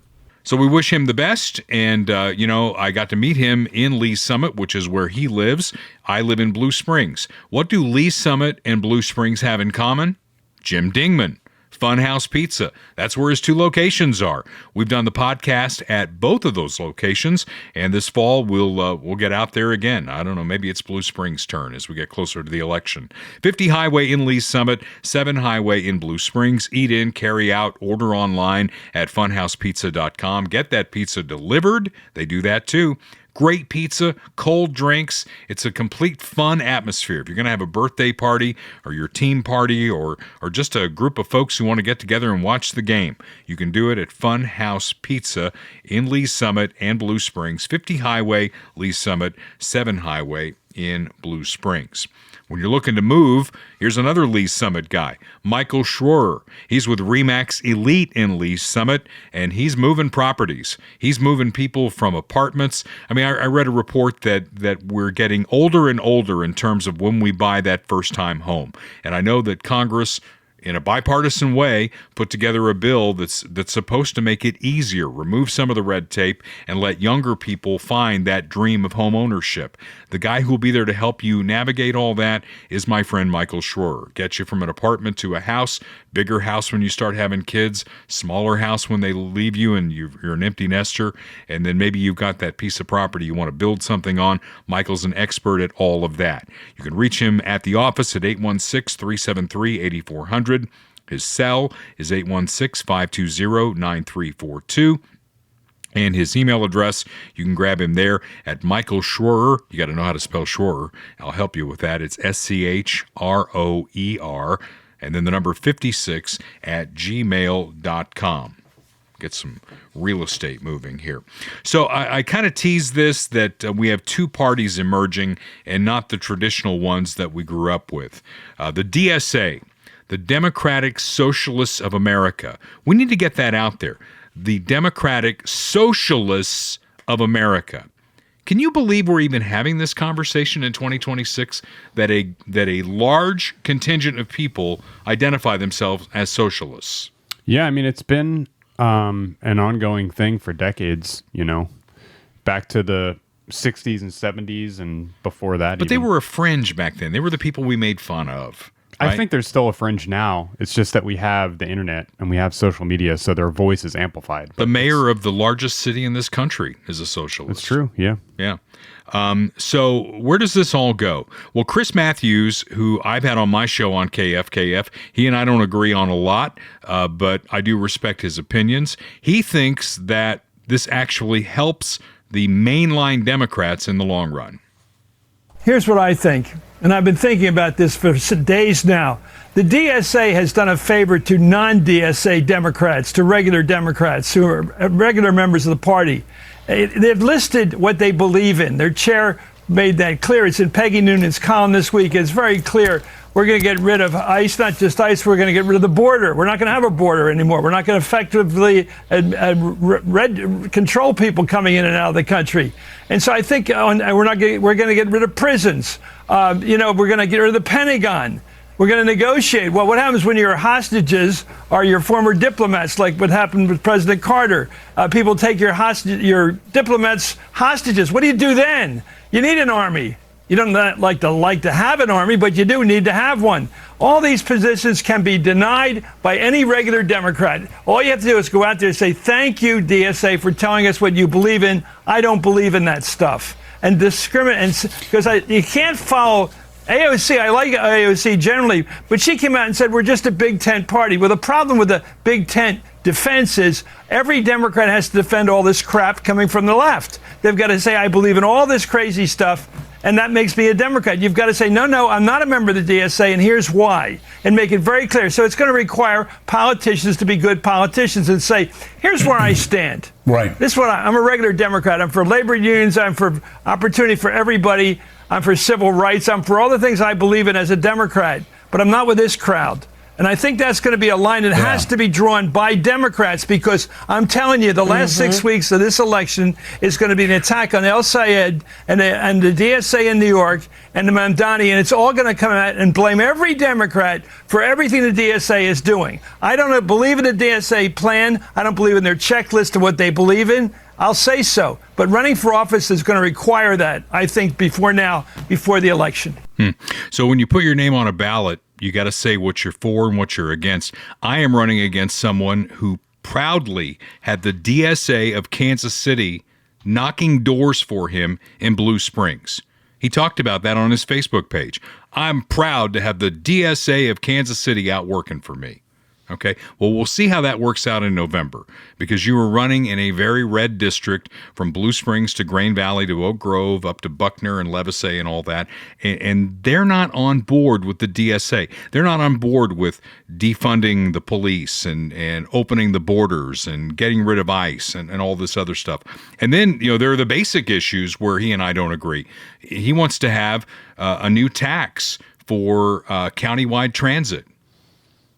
So we wish him the best, and, I got to meet him in Lee's Summit, which is where he lives. I live in Blue Springs. What do Lee's Summit and Blue Springs have in common? Jim Dingman, Funhouse Pizza. That's where his two locations are. We've done the podcast at both of those locations, and this fall we'll get out there again. I don't know, maybe it's Blue Springs' turn as we get closer to the election. 50 Highway in Lee's Summit, 7 Highway in Blue Springs. Eat in, carry out, order online at funhousepizza.com. Get that pizza delivered. They do that too. Great pizza, cold drinks. It's a complete fun atmosphere. If you're going to have a birthday party or your team party or just a group of folks who want to get together and watch the game, you can do it at Funhouse Pizza in Lee's Summit and Blue Springs, 50 Highway, Lee's Summit, 7 Highway in Blue Springs. When you're looking to move, here's another Lee's Summit guy, Michael Schroer. He's with RE/MAX Elite in Lee's Summit, and he's moving properties. He's moving people from apartments. I mean, I read a report that we're getting older and older in terms of when we buy that first-time home. And I know that Congress in a bipartisan way, put together a bill that's supposed to make it easier, remove some of the red tape, and let younger people find that dream of home ownership. The guy who will be there to help you navigate all that is my friend Michael Schroer. Get you from an apartment to a house, bigger house when you start having kids, smaller house when they leave you and you're an empty nester, and then maybe you've got that piece of property you want to build something on. Michael's an expert at all of that. You can reach him at the office at 816-373-8400. His cell is 816-520-9342. And his email address, you can grab him there at Michael Schroer. You got to know how to spell Schroer. I'll help you with that. It's SCHROER, and then the number 56 at gmail.com. Get some real estate moving here. So I kind of teased this, that we have two parties emerging and not the traditional ones that we grew up with. The DSA, the Democratic Socialists of America. We need to get that out there. The Democratic Socialists of America. Can you believe we're even having this conversation in 2026, that a large contingent of people identify themselves as socialists? Yeah, I mean, it's been an ongoing thing for decades, back to the 60s and 70s and before that. But they were a fringe back then. They were the people we made fun of. Right? Right? I think there's still a fringe now. It's just that we have the internet and we have social media, so their voice is amplified. The mayor of the largest city in this country is a socialist. It's true, yeah. Yeah. So where does this all go? Well, Chris Matthews, who I've had on my show on KFKF, he and I don't agree on a lot, but I do respect his opinions. He thinks that this actually helps the mainline Democrats in the long run. Here's what I think, and I've been thinking about this for days now. The DSA has done a favor to non-DSA Democrats, to regular Democrats who are regular members of the party. They've listed what they believe in. Their chair made that clear. It's in Peggy Noonan's column this week. It's very clear. We're going to get rid of ICE, not just ICE. We're going to get rid of the border. We're not going to have a border anymore. We're not going to effectively control people coming in and out of the country. And so I think we're going to get rid of prisons. We're going to get rid of the Pentagon. We're going to negotiate. Well, what happens when your hostages are your former diplomats, like what happened with President Carter? People take your diplomats hostages. What do you do then? You need an army. You don't like to have an army, but you do need to have one. All these positions can be denied by any regular Democrat. All you have to do is go out there and say, thank you, DSA, for telling us what you believe in. I don't believe in that stuff. And discriminate, because you can't follow AOC. I like AOC generally, but she came out and said, we're just a big tent party. Well, the problem with the big tent defense is every Democrat has to defend all this crap coming from the left. They've got to say, I believe in all this crazy stuff, and that makes me a Democrat. You've got to say, no, I'm not a member of the DSA, and here's why, and make it very clear. So it's going to require politicians to be good politicians and say, here's where I stand. Right. This is what I'm a regular Democrat. I'm for labor unions. I'm for opportunity for everybody. I'm for civil rights. I'm for all the things I believe in as a Democrat, but I'm not with this crowd. And I think that's going to be a line that has to be drawn by Democrats, because I'm telling you, the last 6 weeks of this election is going to be an attack on El Sayed and the DSA in New York and the Mamdani, and it's all going to come out and blame every Democrat for everything the DSA is doing. I don't believe in the DSA plan. I don't believe in their checklist of what they believe in. I'll say so. But running for office is going to require that, I think, before the election. So when you put your name on a ballot, you got to say what you're for and what you're against. I am running against someone who proudly had the DSA of Kansas City knocking doors for him in Blue Springs. He talked about that on his Facebook page. I'm proud to have the DSA of Kansas City out working for me. Okay, well, we'll see how that works out in November, because you were running in a very red district from Blue Springs to Grain Valley to Oak Grove up to Buckner and Levisay and all that, and they're not on board with the DSA. They're not on board with defunding the police and opening the borders and getting rid of ICE and all this other stuff. And then, there are the basic issues where he and I don't agree. He wants to have a new tax for countywide transit.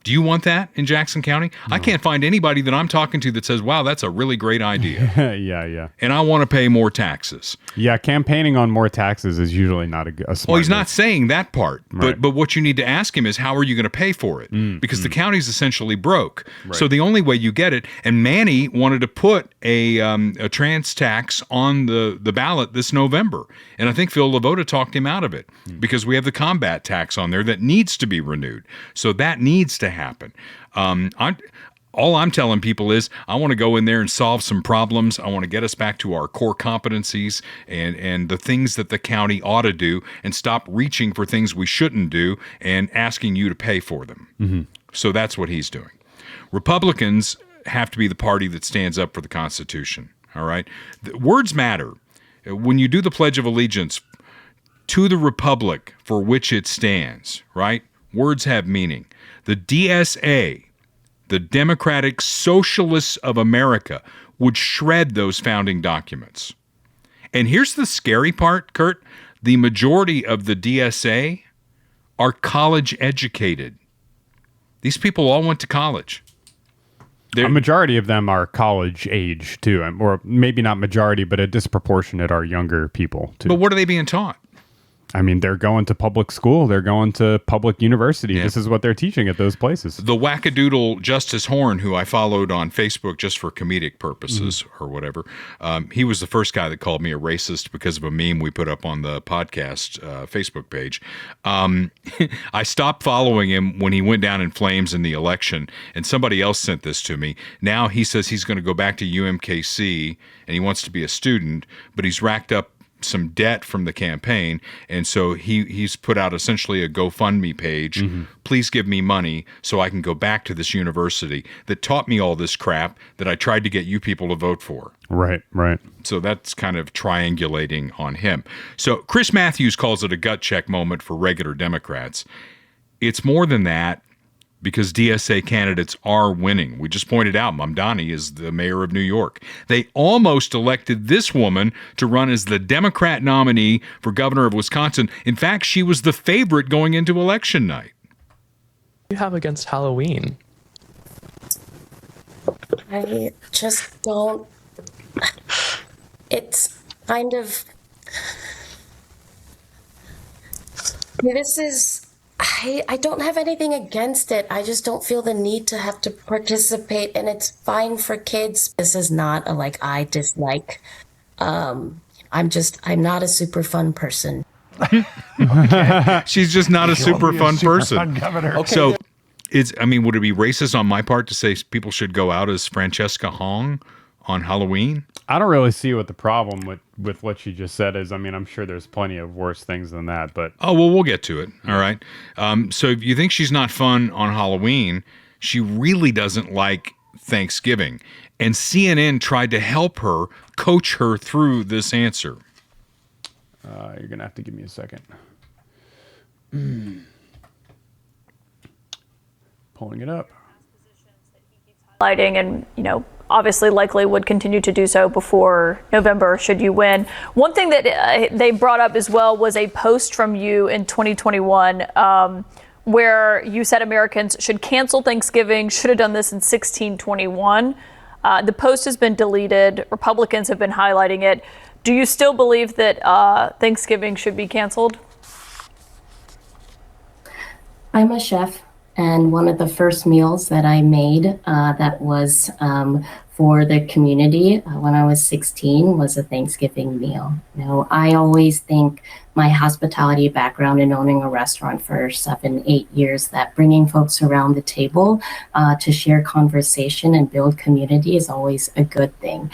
Do you want that in Jackson County? No. I can't find anybody that I'm talking to that says, wow, that's a really great idea. Yeah. And I want to pay more taxes. Yeah, campaigning on more taxes is usually not a smart Well, he's move. not saying that part. Right. But what you need to ask him is, how are you going to pay for it? Because the county's essentially broke. Right. So the only way you get it, and Manny wanted to put a trans tax on the ballot this November. And I think Phil Lavoda talked him out of it because we have the combat tax on there that needs to be renewed. So that needs to happen. All I'm telling people is I want to go in there and solve some problems. I want to get us back to our core competencies and the things that the county ought to do, and stop reaching for things we shouldn't do and asking you to pay for them. So that's what he's doing. Republicans have to be the party that stands up for the Constitution. All right? Words matter. When you do the Pledge of Allegiance to the republic for which it stands, right? Words have meaning. The DSA, the Democratic Socialists of America, would shred those founding documents. And here's the scary part, Kurt. The majority of the DSA are college educated. These people all went to college. A majority of them are college age, too. Or maybe not majority, but a disproportionate are younger people, too. But what are they being taught? I mean, they're going to public school. They're going to public university. Yeah. This is what they're teaching at those places. The wackadoodle Justice Horn, who I followed on Facebook just for comedic purposes or whatever, he was the first guy that called me a racist because of a meme we put up on the podcast Facebook page. I stopped following him when he went down in flames in the election, and somebody else sent this to me. Now he says he's going to go back to UMKC, and he wants to be a student, but he's racked up some debt from the campaign, and so he's put out essentially a GoFundMe page. Please give me money so I can go back to this university that taught me all this crap that I tried to get you people to vote for. Right. So that's kind of triangulating on him. So Chris Matthews calls it a gut check moment for regular Democrats. It's more than that, because DSA candidates are winning. We just pointed out Mamdani is the mayor of New York. They almost elected this woman to run as the Democrat nominee for governor of Wisconsin. In fact, she was the favorite going into election night. What do you have against Halloween? I just don't. It's kind of. This is. I don't have anything against it. I just don't feel the need to have to participate, and it's fine for kids. This is not a I dislike. I'm not a super fun person. Okay. She's just not a super fun person. Governor. Okay. So would it be racist on my part to say people should go out as Francesca Hong on Halloween? I don't really see what the problem with what she just said is. I mean, I'm sure there's plenty of worse things than that, but... Oh, well, we'll get to it. All right. So if you think she's not fun on Halloween, she really doesn't like Thanksgiving. And CNN tried to help her, coach her through this answer. You're going to have to give me a second. Pulling it up. Lighting and, obviously likely would continue to do so before November should you win. One thing that they brought up as well was a post from you in 2021 where you said Americans should cancel Thanksgiving, should have done this in 1621. The post has been deleted. Republicans have been highlighting it. Do you still believe that Thanksgiving should be canceled? I'm a chef. And one of the first meals that I made that was for the community when I was 16 was a Thanksgiving meal. I always think my hospitality background in owning a restaurant for 7-8 years, that bringing folks around the table to share conversation and build community is always a good thing.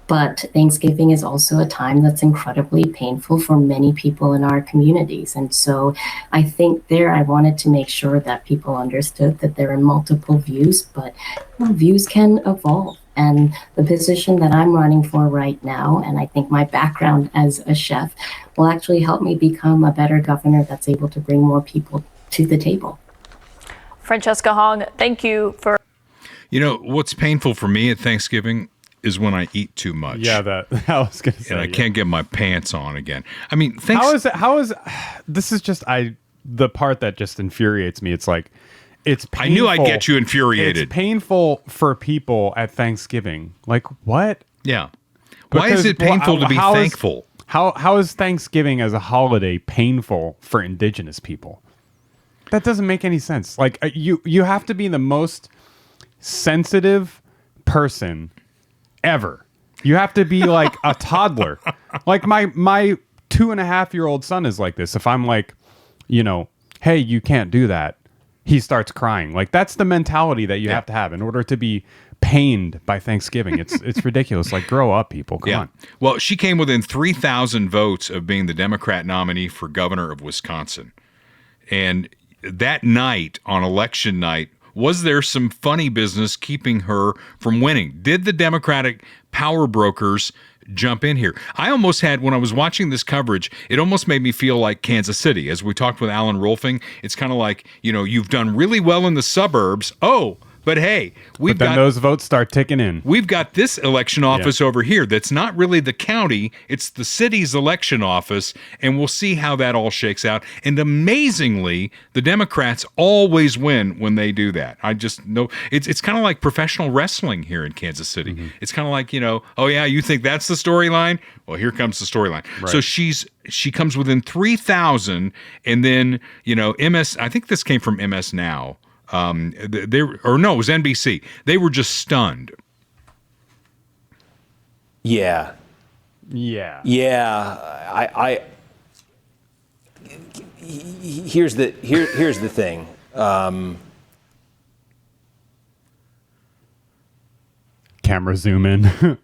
But Thanksgiving is also a time that's incredibly painful for many people in our communities. And so I think I wanted to make sure that people understood that there are multiple views, but views can evolve. And the position that I'm running for right now, and I think my background as a chef, will actually help me become a better governor that's able to bring more people to the table. Francesca Hong, thank you for... What's painful for me at Thanksgiving is when I eat too much. Yeah, that I was going to say. And I can't get my pants on again. I mean, How is this is just the part that just infuriates me. It's like, it's painful. I knew I'd get you infuriated. It's painful for people at Thanksgiving. Like, what? Yeah. Why is it painful to be thankful? How is Thanksgiving as a holiday painful for indigenous people? That doesn't make any sense. Like, you have to be the most sensitive person ever. You have to be like a toddler. Like my 2.5-year-old son is like this. If I'm like, hey, you can't do that, he starts crying. Like, that's the mentality that you have to have in order to be pained by Thanksgiving. It's ridiculous. Like, grow up, people. Come on. Well, she came within 3,000 votes of being the Democrat nominee for governor of Wisconsin. And that night, on election night, was there some funny business keeping her from winning? Did the Democratic power brokers jump in here? I almost had, when I was watching this coverage, it almost made me feel like Kansas City. As we talked with Alan Rohlfing, it's kind of like, you've done really well in the suburbs. Oh, but hey, but then those votes start ticking in. We've got this election office over here that's not really the county, it's the city's election office, and we'll see how that all shakes out. And amazingly, the Democrats always win when they do that. I just know it's kind of like professional wrestling here in Kansas City. Mm-hmm. It's kind of like, oh yeah, you think that's the storyline? Well, here comes the storyline. Right. So she comes within 3,000, and then, MS, I think this came from MS Now. It was NBC. They were just stunned. Yeah. I here's the thing. Camera zoom in.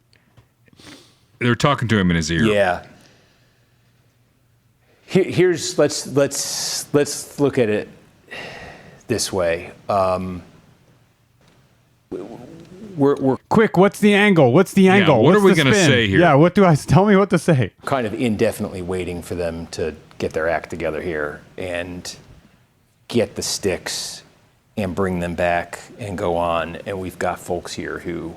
They're talking to him in his ear. Yeah. Here's let's look at it this way. We're quick. What's the angle? What are we going to say here? Yeah. Tell me what to say. Kind of indefinitely waiting for them to get their act together here and get the sticks and bring them back and go on. And we've got folks here who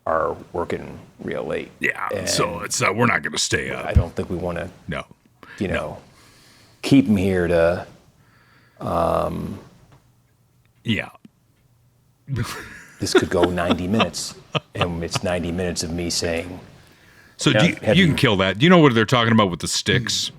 are working real late. Yeah. And so it's we're not going to stay up. I don't think we want to. No. Keep them here to. Yeah. This could go 90 minutes, and it's 90 minutes of me saying. So you can kill that. Do you know what they're talking about with the sticks?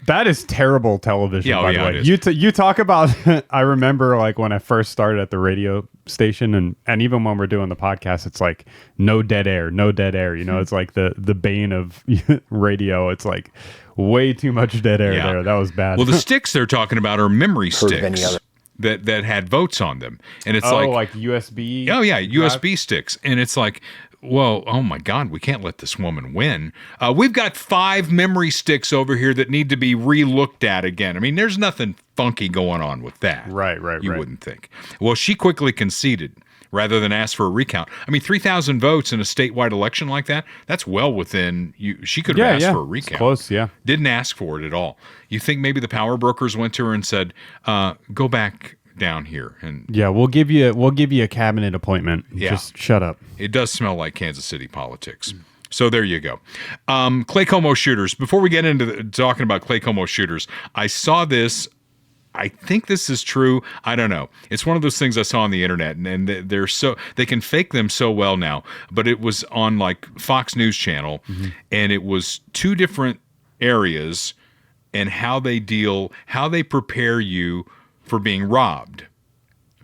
That is terrible television, by the way. You talk about, I remember like when I first started at the radio station, and even when we're doing the podcast, it's like no dead air. It's like the bane of radio. It's like way too much dead air there. That was bad. Well, the sticks they're talking about are memory sticks that had votes on them. And it's like USB. Oh, yeah, USB sticks. And it's like, whoa, oh my God, we can't let this woman win. We've got 5 memory sticks over here that need to be re-looked at again. I mean, there's nothing funky going on with that. Right. You wouldn't think. Well, she quickly conceded rather than ask for a recount. I mean, 3,000 votes in a statewide election like that, that's well within you. She could have asked for a recount. It's close, yeah. Didn't ask for it at all. You think maybe the power brokers went to her and said, go back down here, and we'll give you a cabinet appointment. Just shut up. It does smell like Kansas City politics. So there you go. Clay Como shooters. Before we get into talking about Clay Como shooters, I saw this. I think this is true. I don't know. It's one of those things I saw on the internet, and they can fake them so well now. But it was on like Fox News Channel, and it was 2 different areas and how they prepare you for being robbed.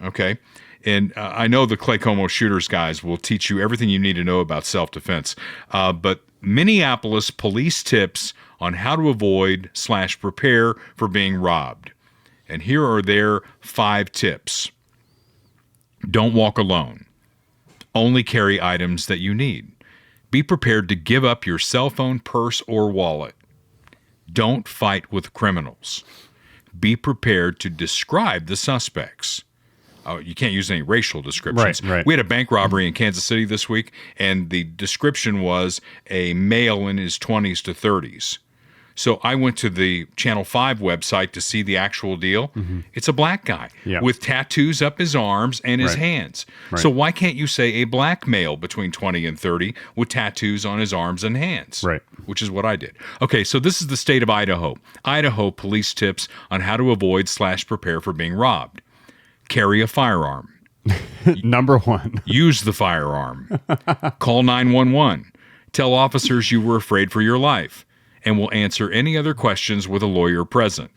Okay. And I know the Clay Como shooters guys will teach you everything you need to know about self-defense. But Minneapolis police tips on how to avoid / prepare for being robbed. And here are their 5 tips. Don't walk alone. Only carry items that you need. Be prepared to give up your cell phone, purse, or wallet. Don't fight with criminals. Be prepared to describe the suspects. You can't use any racial descriptions. Right. We had a bank robbery in Kansas City this week, and the description was a male in his 20s to 30s. So I went to the Channel 5 website to see the actual deal. It's a black guy with tattoos up his arms and his hands. So why can't you say a black male between 20 and 30 with tattoos on his arms and hands? Right. Which is what I did. Okay, so this is the state of Idaho. Idaho police tips on how to avoid / prepare for being robbed. carry a firearm. Number one. Use the firearm. Call 911. Tell officers you were afraid for your life, and will answer any other questions with a lawyer present.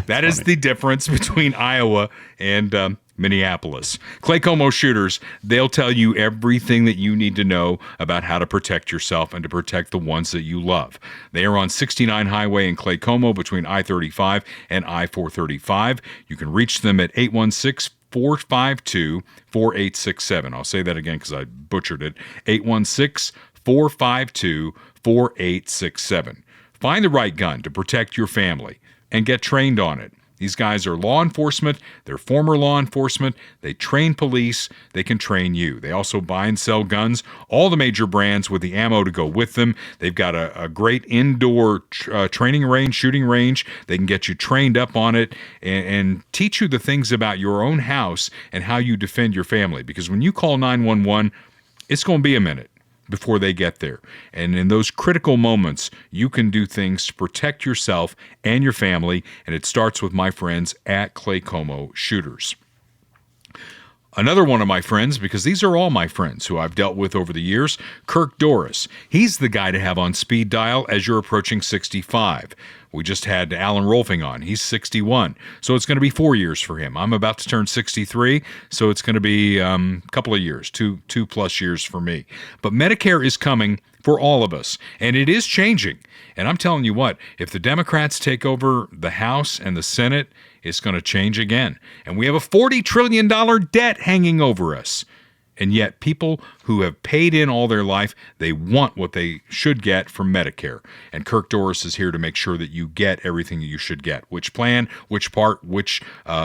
That is the difference between Iowa and Minneapolis. Clay Como shooters, they'll tell you everything that you need to know about how to protect yourself and to protect the ones that you love. They are on 69 Highway in Clay Como between I-35 and I-435. You can reach them at 816-452-4867. I'll say that again because I butchered it. 816-452-4867. Find the right gun to protect your family and get trained on it. These guys are law enforcement. They're former law enforcement. They train police. They can train you. They also buy and sell guns, all the major brands with the ammo to go with them. They've got a great indoor training range, shooting range. They can get you trained up on it and teach you the things about your own house and how you defend your family. Because when you call 911, it's going to be a minute before they get there. And in those critical moments, you can do things to protect yourself and your family, and it starts with my friends at Clay Como Shooters. Another one of my friends, because these are all my friends who I've dealt with over the years, Kirk Doris. He's the guy to have on speed dial as you're approaching 65. We just had Alan Rohlfing on. He's 61. So it's going to be 4 years for him. I'm about to turn 63, so it's going to be a couple of years, two plus years for me. But Medicare is coming for all of us, and it is changing. And I'm telling you what, if the Democrats take over the House and the Senate, it's going to change again. And we have a $40 trillion debt hanging over us. And yet people who have paid in all their life, they want what they should get from Medicare. And Kirk Doris is here to make sure that you get everything that you should get. Which plan, which part, which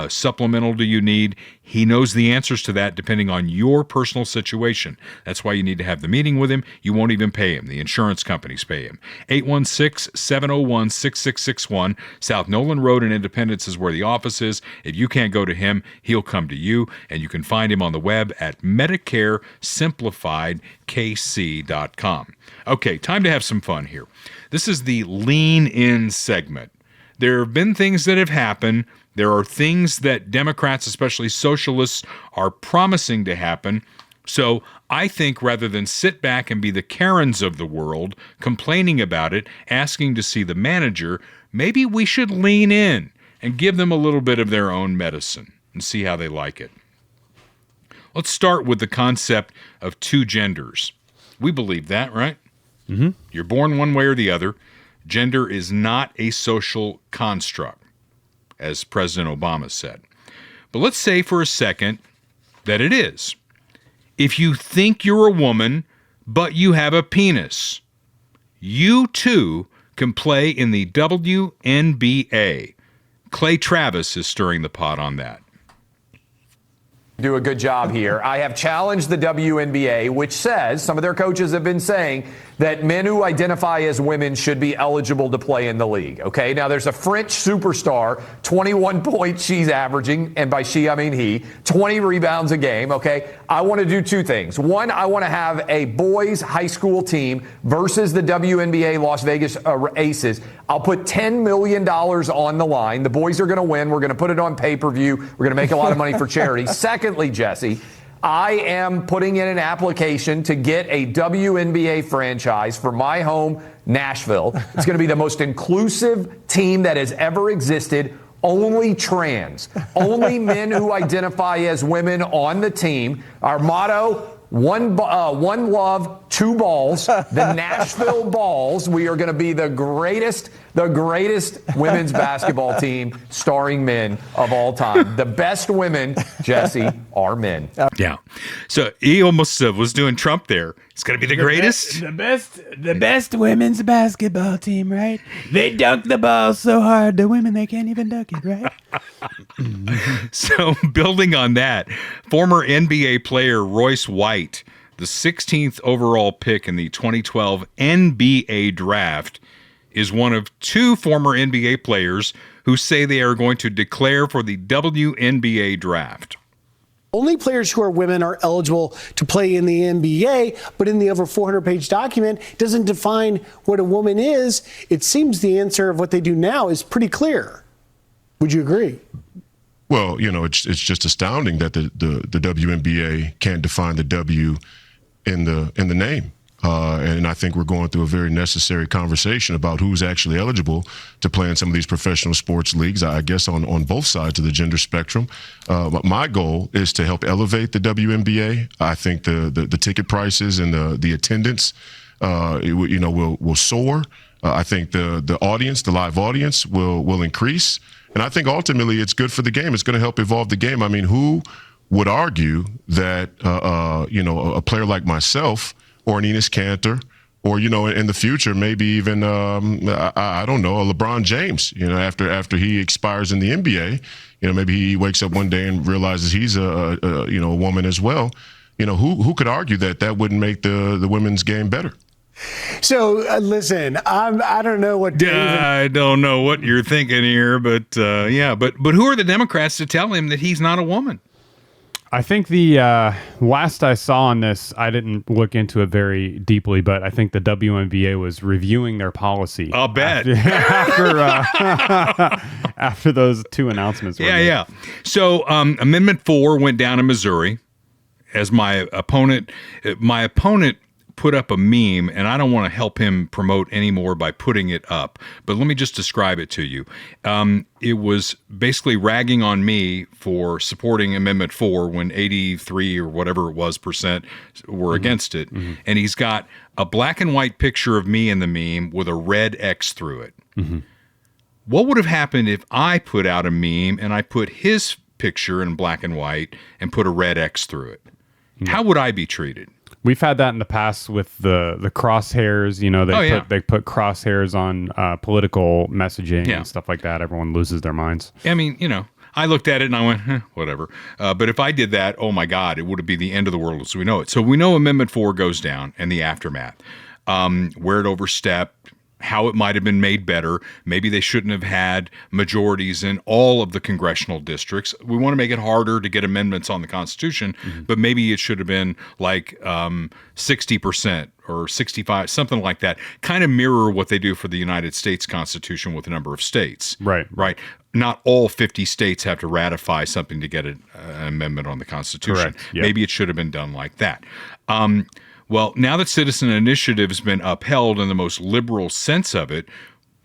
supplemental do you need? He knows the answers to that depending on your personal situation. That's why you need to have the meeting with him. You won't even pay him. The insurance companies pay him. 816-701-6661. South Nolan Road in Independence is where the office is. If you can't go to him, he'll come to you. And you can find him on the web at MedicareSimplifiedKC.com. Okay, time to have some fun here. This is the Lean In segment. There have been things that have happened. There are things that Democrats, especially socialists, are promising to happen. So I think rather than sit back and be the Karens of the world, complaining about it, asking to see the manager, maybe we should lean in and give them a little bit of their own medicine and see how they like it. Let's start with the concept of two genders. We believe that, right? Mm-hmm. You're born one way or the other. Gender is not a social construct, as President Obama said. But let's say for a second that it is. If you think you're a woman, but you have a penis, you too can play in the WNBA. Clay Travis is stirring the pot on that. Do a good job here. I have challenged the WNBA, which says, some of their coaches have been saying, that men who identify as women should be eligible to play in the league. Okay, now there's a French superstar, 21 points she's averaging, and by she I mean he, 20 rebounds a game. Okay, I want to do two things. One, I want to have a boys high school team versus the WNBA Las Vegas Aces. I'll put $10 million on the line. The boys are going to win. We're going to put it on pay-per-view. We're going to make a lot of money for charity. Secondly, Jesse, I am putting in an application to get a WNBA franchise for my home, Nashville. It's going to be the most inclusive team that has ever existed. Only trans, only men who identify as women on the team. Our motto, one love, two balls. The Nashville Balls. We are going to be the greatest women's basketball team starring men of all time. The best women, Jesse, are men. Yeah. So he almost was doing Trump there. It's going to be the greatest. The best women's basketball team, right? They dunk the ball so hard, the women, they can't even dunk it, right? So building on that, former NBA player Royce White, the 16th overall pick in the 2012 NBA draft, is one of two former NBA players who say they are going to declare for the WNBA draft. Only players who are women are eligible to play in the NBA, but in the over 400-page document, it doesn't define what a woman is. It seems the answer of what they do now is pretty clear. Would you agree? Well, it's just astounding that the WNBA can't define the W in the name. And I think we're going through a very necessary conversation about who's actually eligible to play in some of these professional sports leagues, I guess on both sides of the gender spectrum. But my goal is to help elevate the WNBA. I think the ticket prices and the attendance, will soar. I think the audience, the live audience will increase. And I think ultimately it's good for the game. It's going to help evolve the game. I mean, who would argue that, a player like myself or an Enes Kanter or, in the future, maybe even, I don't know, a LeBron James, after he expires in the NBA, maybe he wakes up one day and realizes he's a woman as well. Who could argue that wouldn't make the women's game better? So listen, I don't know what I don't know what you're thinking here, but but who are the Democrats to tell him that he's not a woman? I think the last I saw on this, I didn't look into it very deeply, but I think the WNBA was reviewing their policy. I'll bet after those two announcements. Yeah. So Amendment 4 went down in Missouri. As my opponent put up a meme, and I don't want to help him promote anymore by putting it up, but let me just describe it to you. It was basically ragging on me for supporting Amendment 4 when 83 or whatever it was percent were against it. Mm-hmm. And he's got a black and white picture of me in the meme with a red X through it. Mm-hmm. What would have happened if I put out a meme and I put his picture in black and white and put a red X through it? Mm-hmm. How would I be treated? We've had that in the past with the crosshairs. They put crosshairs on political messaging and stuff like that. Everyone loses their minds. I mean, I looked at it and I went, whatever. But if I did that, oh my God, it would be the end of the world as we know it. So we know Amendment 4 goes down and the aftermath, where it overstepped, how it might have been made better. Maybe they shouldn't have had majorities in all of the congressional districts. We want to make it harder to get amendments on the Constitution, but maybe it should have been like 60% or 65, something like that. Kind of mirror what they do for the United States Constitution with a number of states. Right. Not all 50 states have to ratify something to get an amendment on the Constitution. Correct. Yep. Maybe it should have been done like that. Well, now that citizen initiative has been upheld in the most liberal sense of it,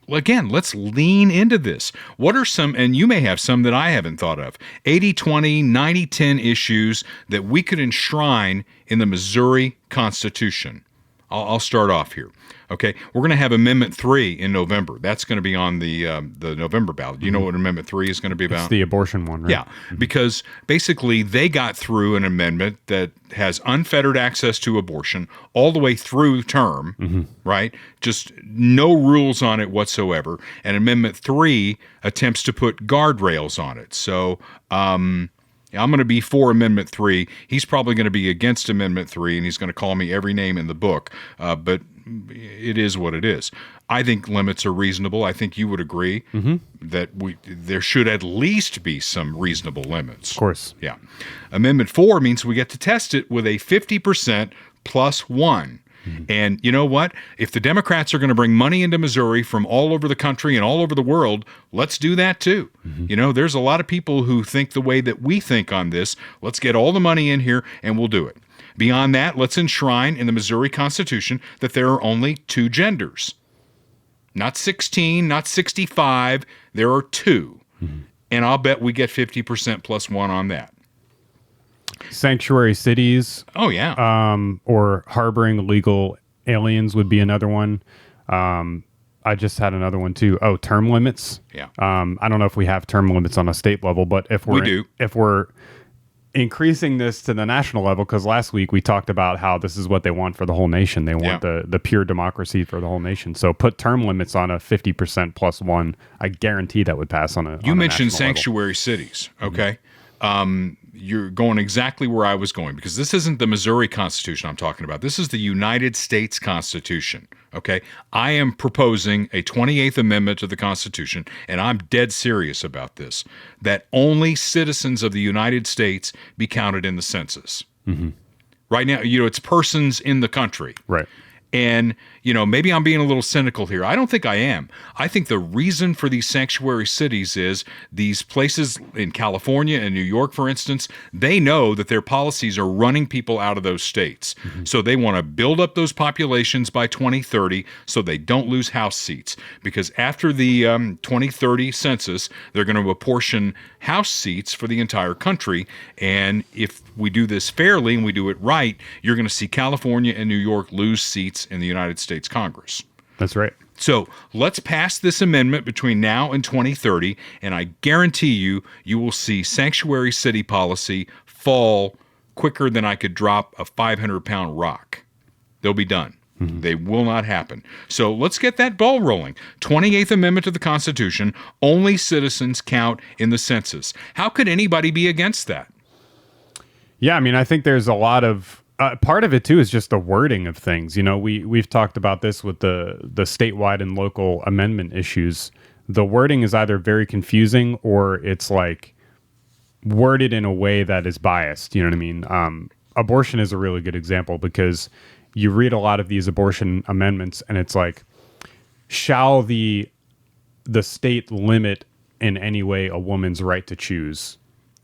again, let's lean into this. What are some, and you may have some that I haven't thought of, 80-20, 90-10 issues that we could enshrine in the Missouri Constitution? I'll start off here. Okay, we're going to have Amendment 3 in November. That's going to be on the November ballot. Do you know what Amendment 3 is going to be about? It's the abortion one, right? Yeah, because basically they got through an amendment that has unfettered access to abortion all the way through term, right? Just no rules on it whatsoever. And Amendment 3 attempts to put guardrails on it. So I'm going to be for Amendment 3. He's probably going to be against Amendment 3, and he's going to call me every name in the book. But it is what it is. I think limits are reasonable. I think you would agree that there should at least be some reasonable limits. Of course. Yeah. Amendment 4 means we get to test it with a 50% plus one. And you know what? If the Democrats are going to bring money into Missouri from all over the country and all over the world, let's do that too. There's a lot of people who think the way that we think on this. Let's get all the money in here and we'll do it. Beyond that, let's enshrine in the Missouri Constitution that there are only two genders. Not 16, not 65. There are two. And I'll bet we get 50% plus one on that. Sanctuary cities. Oh, yeah. Or harboring illegal aliens would be another one. I just had another one too. Oh, term limits. Yeah. I don't know if we have term limits on a state level, but if we're increasing this to the national level, because last week we talked about how this is what they want for the whole nation. They want the pure democracy for the whole nation. So put term limits on a 50% plus one. I guarantee that would pass on a. You mentioned sanctuary cities. Okay. You're going exactly where I was going, because this isn't the Missouri Constitution I'm talking about. This is the United States Constitution, okay? I am proposing a 28th Amendment to the Constitution, and I'm dead serious about this, that only citizens of the United States be counted in the census. Right now, it's persons in the country. Right. And, maybe I'm being a little cynical here. I don't think I am. I think the reason for these sanctuary cities is these places in California and New York, for instance, they know that their policies are running people out of those states. Mm-hmm. So they want to build up those populations by 2030 so they don't lose House seats. Because after the 2030 census, they're going to apportion House seats for the entire country. And if we do this fairly and we do it right, you're going to see California and New York lose seats in the United States Congress. That's right. So let's pass this amendment between now and 2030, and I guarantee you will see sanctuary city policy fall quicker than I could drop a 500-pound rock. They'll be done. Mm-hmm. They will not happen. So let's get that ball rolling. 28th Amendment to the Constitution, only citizens count in the census. How could anybody be against that? Yeah, I mean, I think there's a lot of part of it too is just the wording of things. We've talked about this with the statewide and local amendment issues. The wording is either very confusing or it's like worded in a way that is biased. You know what I mean? Abortion is a really good example because you read a lot of these abortion amendments and it's like, shall the state limit in any way a woman's right to choose?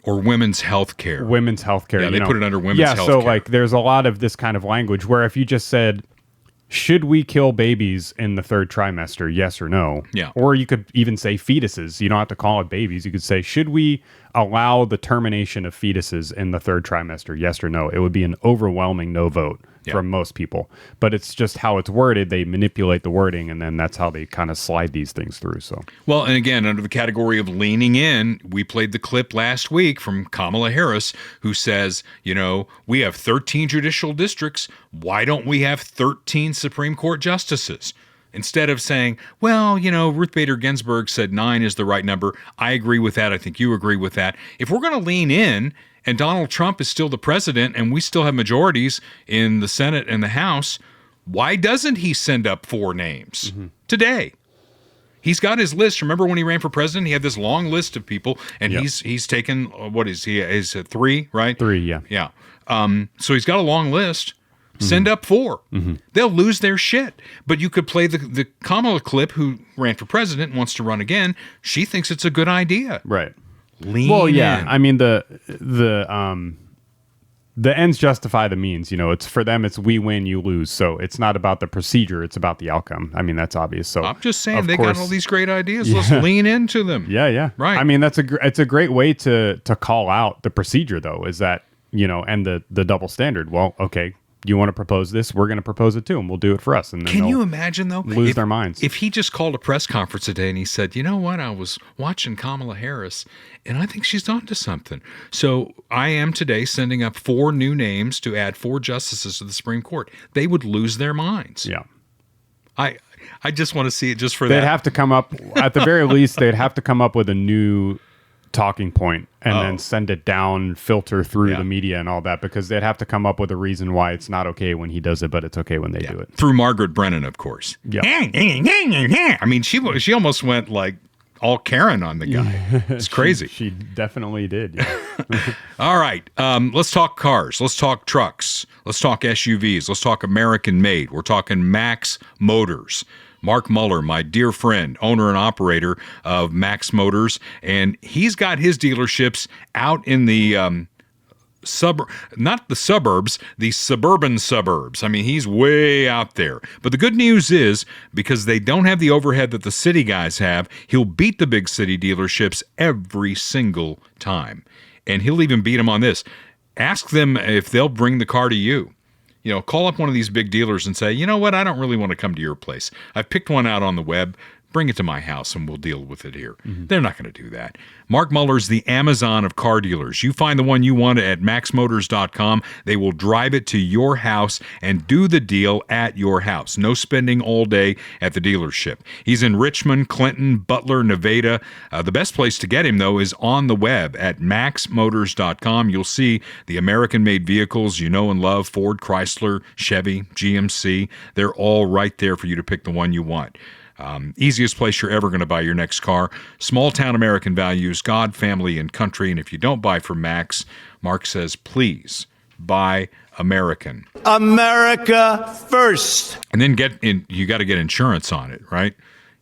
Or women's health care. Women's health care. Yeah, they put it under women's health care. Yeah, so like there's a lot of this kind of language where if you just said, should we kill babies in the third trimester, yes or no? Yeah. Or you could even say fetuses. You don't have to call it babies. You could say, should we allow the termination of fetuses in the third trimester, yes or no? It would be an overwhelming no vote from most people. But it's just how it's worded. They manipulate the wording, and then that's how they kind of slide these things through. So, well, and again, under the category of leaning in, we played the clip last week from Kamala Harris, who says, we have 13 judicial districts. Why don't we have 13 Supreme Court justices? Instead of saying, well, Ruth Bader Ginsburg said 9 is the right number. I agree with that. I think you agree with that. If we're going to lean in, and Donald Trump is still the president, and we still have majorities in the Senate and the House, why doesn't he send up 4 names today? He's got his list. Remember when he ran for president, he had this long list of people, and he's taken, what is he? Is 3, right? 3, yeah. Yeah. So he's got a long list. Send up 4. Mm-hmm. They'll lose their shit. But you could play the Kamala clip, who ran for president and wants to run again. She thinks it's a good idea. Right. Lean in. I mean, the ends justify the means. It's for them, it's we win, you lose. So it's not about the procedure, it's about the outcome. I mean, that's obvious. So I'm just saying they got all these great ideas. Let's lean into them. Yeah. Right. I mean, it's a great way to call out the procedure, though, is that, and the double standard. Well, okay, you want to propose this, we're going to propose it too, and we'll do it for us. And then can you imagine, though, lose their minds if he just called a press conference today and he said, you know what, I was watching Kamala Harris and I think she's onto something. So I am today sending up 4 new names to add 4 justices to the Supreme Court. They would lose their minds. Yeah. I just want to see it just for they'd that. They'd have to come up, at the very least, they'd have to come up with a new talking point and then send it down, filter through the media and all that, because they'd have to come up with a reason why it's not okay when he does it, but it's okay when they do it. Through Margaret Brennan, of course. Yeah. I mean, she almost went like all Karen on the guy. It's crazy. She definitely did. Yeah. All right. Let's talk cars. Let's talk trucks. Let's talk SUVs. Let's talk American made. We're talking Max Motors. Mark Muller, my dear friend, owner and operator of Max Motors, and he's got his dealerships out in the not the suburbs, the suburban suburbs. I mean, he's way out there. But the good news is, because they don't have the overhead that the city guys have, he'll beat the big city dealerships every single time. And he'll even beat them on this. Ask them if they'll bring the car to you. Call up one of these big dealers and say, you know what, I don't really want to come to your place. I've picked one out on the web. Bring it to my house and we'll deal with it here. Mm-hmm. They're not going to do that. Mark Muller's the Amazon of car dealers. You find the one you want at maxmotors.com. They will drive it to your house and do the deal at your house. No spending all day at the dealership. He's in Richmond, Clinton, Butler, Nevada. The best place to get him, though, is on the web at maxmotors.com. You'll see the American-made vehicles you know and love, Ford, Chrysler, Chevy, GMC. They're all right there for you to pick the one you want. Easiest place you're ever going to buy your next car. Small town American values, God, family, and country. And if you don't buy from Max, Mark says, please by American. America first. And then you got to get insurance on it, right?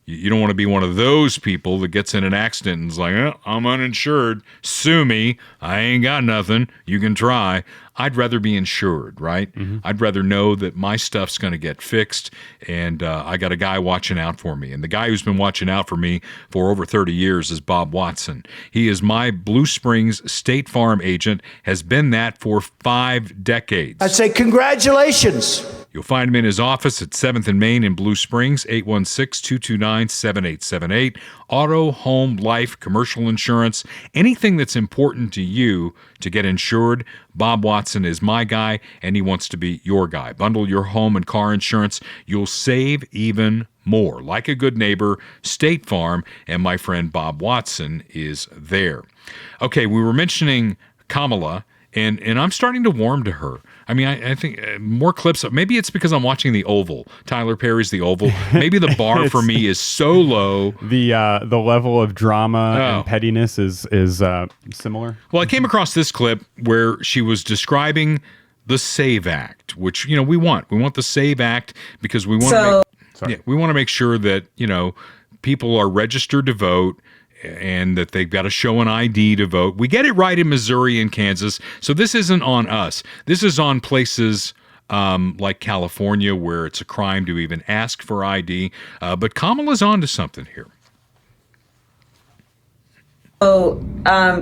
You don't want to be one of those people that gets in an accident and is like, I'm uninsured. Sue me. I ain't got nothing. You can try. I'd rather be insured, right? Mm-hmm. I'd rather know that my stuff's going to get fixed and I got a guy watching out for me. And the guy who's been watching out for me for over 30 years is Bob Watson. He is my Blue Springs State Farm agent, has been that for 5 decades. I say congratulations. You'll find him in his office at 7th and Main in Blue Springs, 816-229-7878. Auto, home, life, commercial insurance, anything that's important to you to get insured, Bob Watson is my guy, and he wants to be your guy. Bundle your home and car insurance. You'll save even more. Like a good neighbor, State Farm, and my friend Bob Watson is there. Okay, we were mentioning Kamala, and I'm starting to warm to her. I mean, I think more clips. Maybe it's because I'm watching The Oval. Tyler Perry's The Oval. Maybe the bar for me is so low. The level of drama and pettiness is similar. Well, I came across this clip where she was describing the SAVE Act, which we want. We want the SAVE Act because we want we want to make sure that people are registered to vote, and that they've got to show an ID to vote. We get it right in Missouri and Kansas, so this isn't on us. This is on places like California where it's a crime to even ask for ID. But Kamala's on to something here. So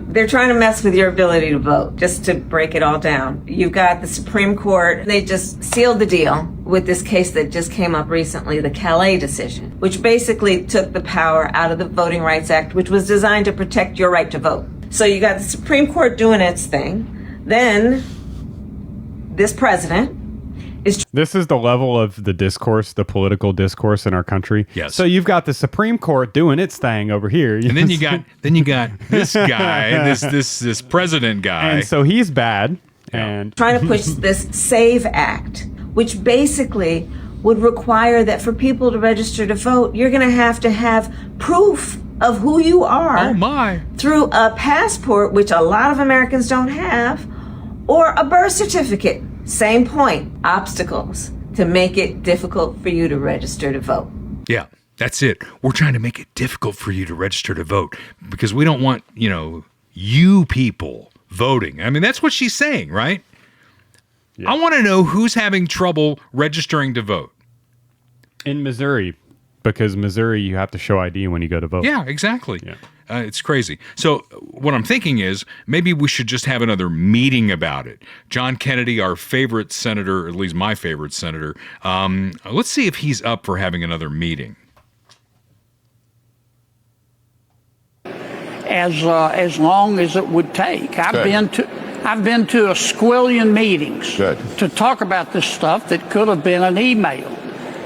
they're trying to mess with your ability to vote, just to break it all down. You've got the Supreme Court. They just sealed the deal with this case that just came up recently, the Calais decision, which basically took the power out of the Voting Rights Act, which was designed to protect your right to vote. So you got the Supreme Court doing its thing. Then this president is... This is the level of the discourse, the political discourse in our country. Yes. So you've got the Supreme Court doing its thing over here. And then you got this guy, this president guy. And so he's bad. And trying to push this SAVE Act, which basically would require that for people to register to vote, you're going to have proof of who you are. Oh my. Through a passport, which a lot of Americans don't have, or a birth certificate. Same point. Obstacles to make it difficult for you to register to vote. Yeah, that's it. We're trying to make it difficult for you to register to vote because we don't want, you people voting. I mean, that's what she's saying, right? Yeah. I want to know who's having trouble registering to vote. In Missouri, because Missouri, you have to show ID when you go to vote. Yeah, exactly. Yeah. It's crazy. So what I'm thinking is maybe we should just have another meeting about it. John Kennedy, our favorite senator, or at least my favorite senator, let's see if he's up for having another meeting. As long as it would take. I've been to a squillion meetings to talk about this stuff that could have been an email.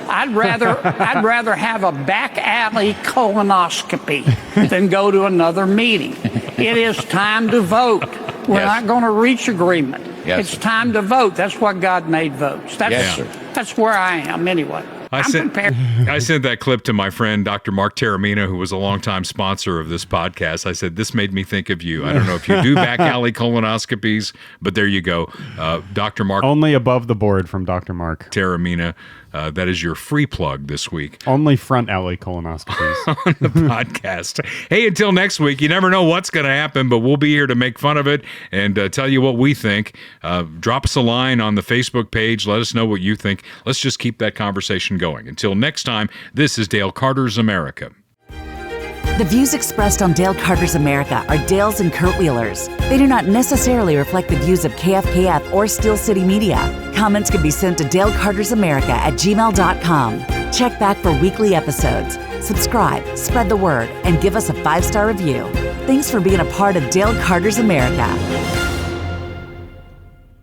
I'd rather have a back alley colonoscopy than go to another meeting. It is time to vote. We're not going to reach agreement. It's time to vote. That's why God made votes. That's where I am anyway. I sent that clip to my friend, Dr. Mark Taramina, who was a longtime sponsor of this podcast. I said, this made me think of you. I don't know if you do back alley colonoscopies, but there you go. Dr. Mark. Only above the board from Dr. Mark Taramina. That is your free plug this week. Only front alley colonoscopies. On the podcast. Hey, until next week, you never know what's going to happen, but we'll be here to make fun of it and tell you what we think. Drop us a line on the Facebook page. Let us know what you think. Let's just keep that conversation going. Until next time, this is Dale Carter's America. The views expressed on Dale Carter's America are Dale's and Kurt Wheeler's. They do not necessarily reflect the views of KFKF or Steel City Media. Comments can be sent to dalecartersamerica@gmail.com. Check back for weekly episodes. Subscribe, spread the word, and give us a 5-star review. Thanks for being a part of Dale Carter's America.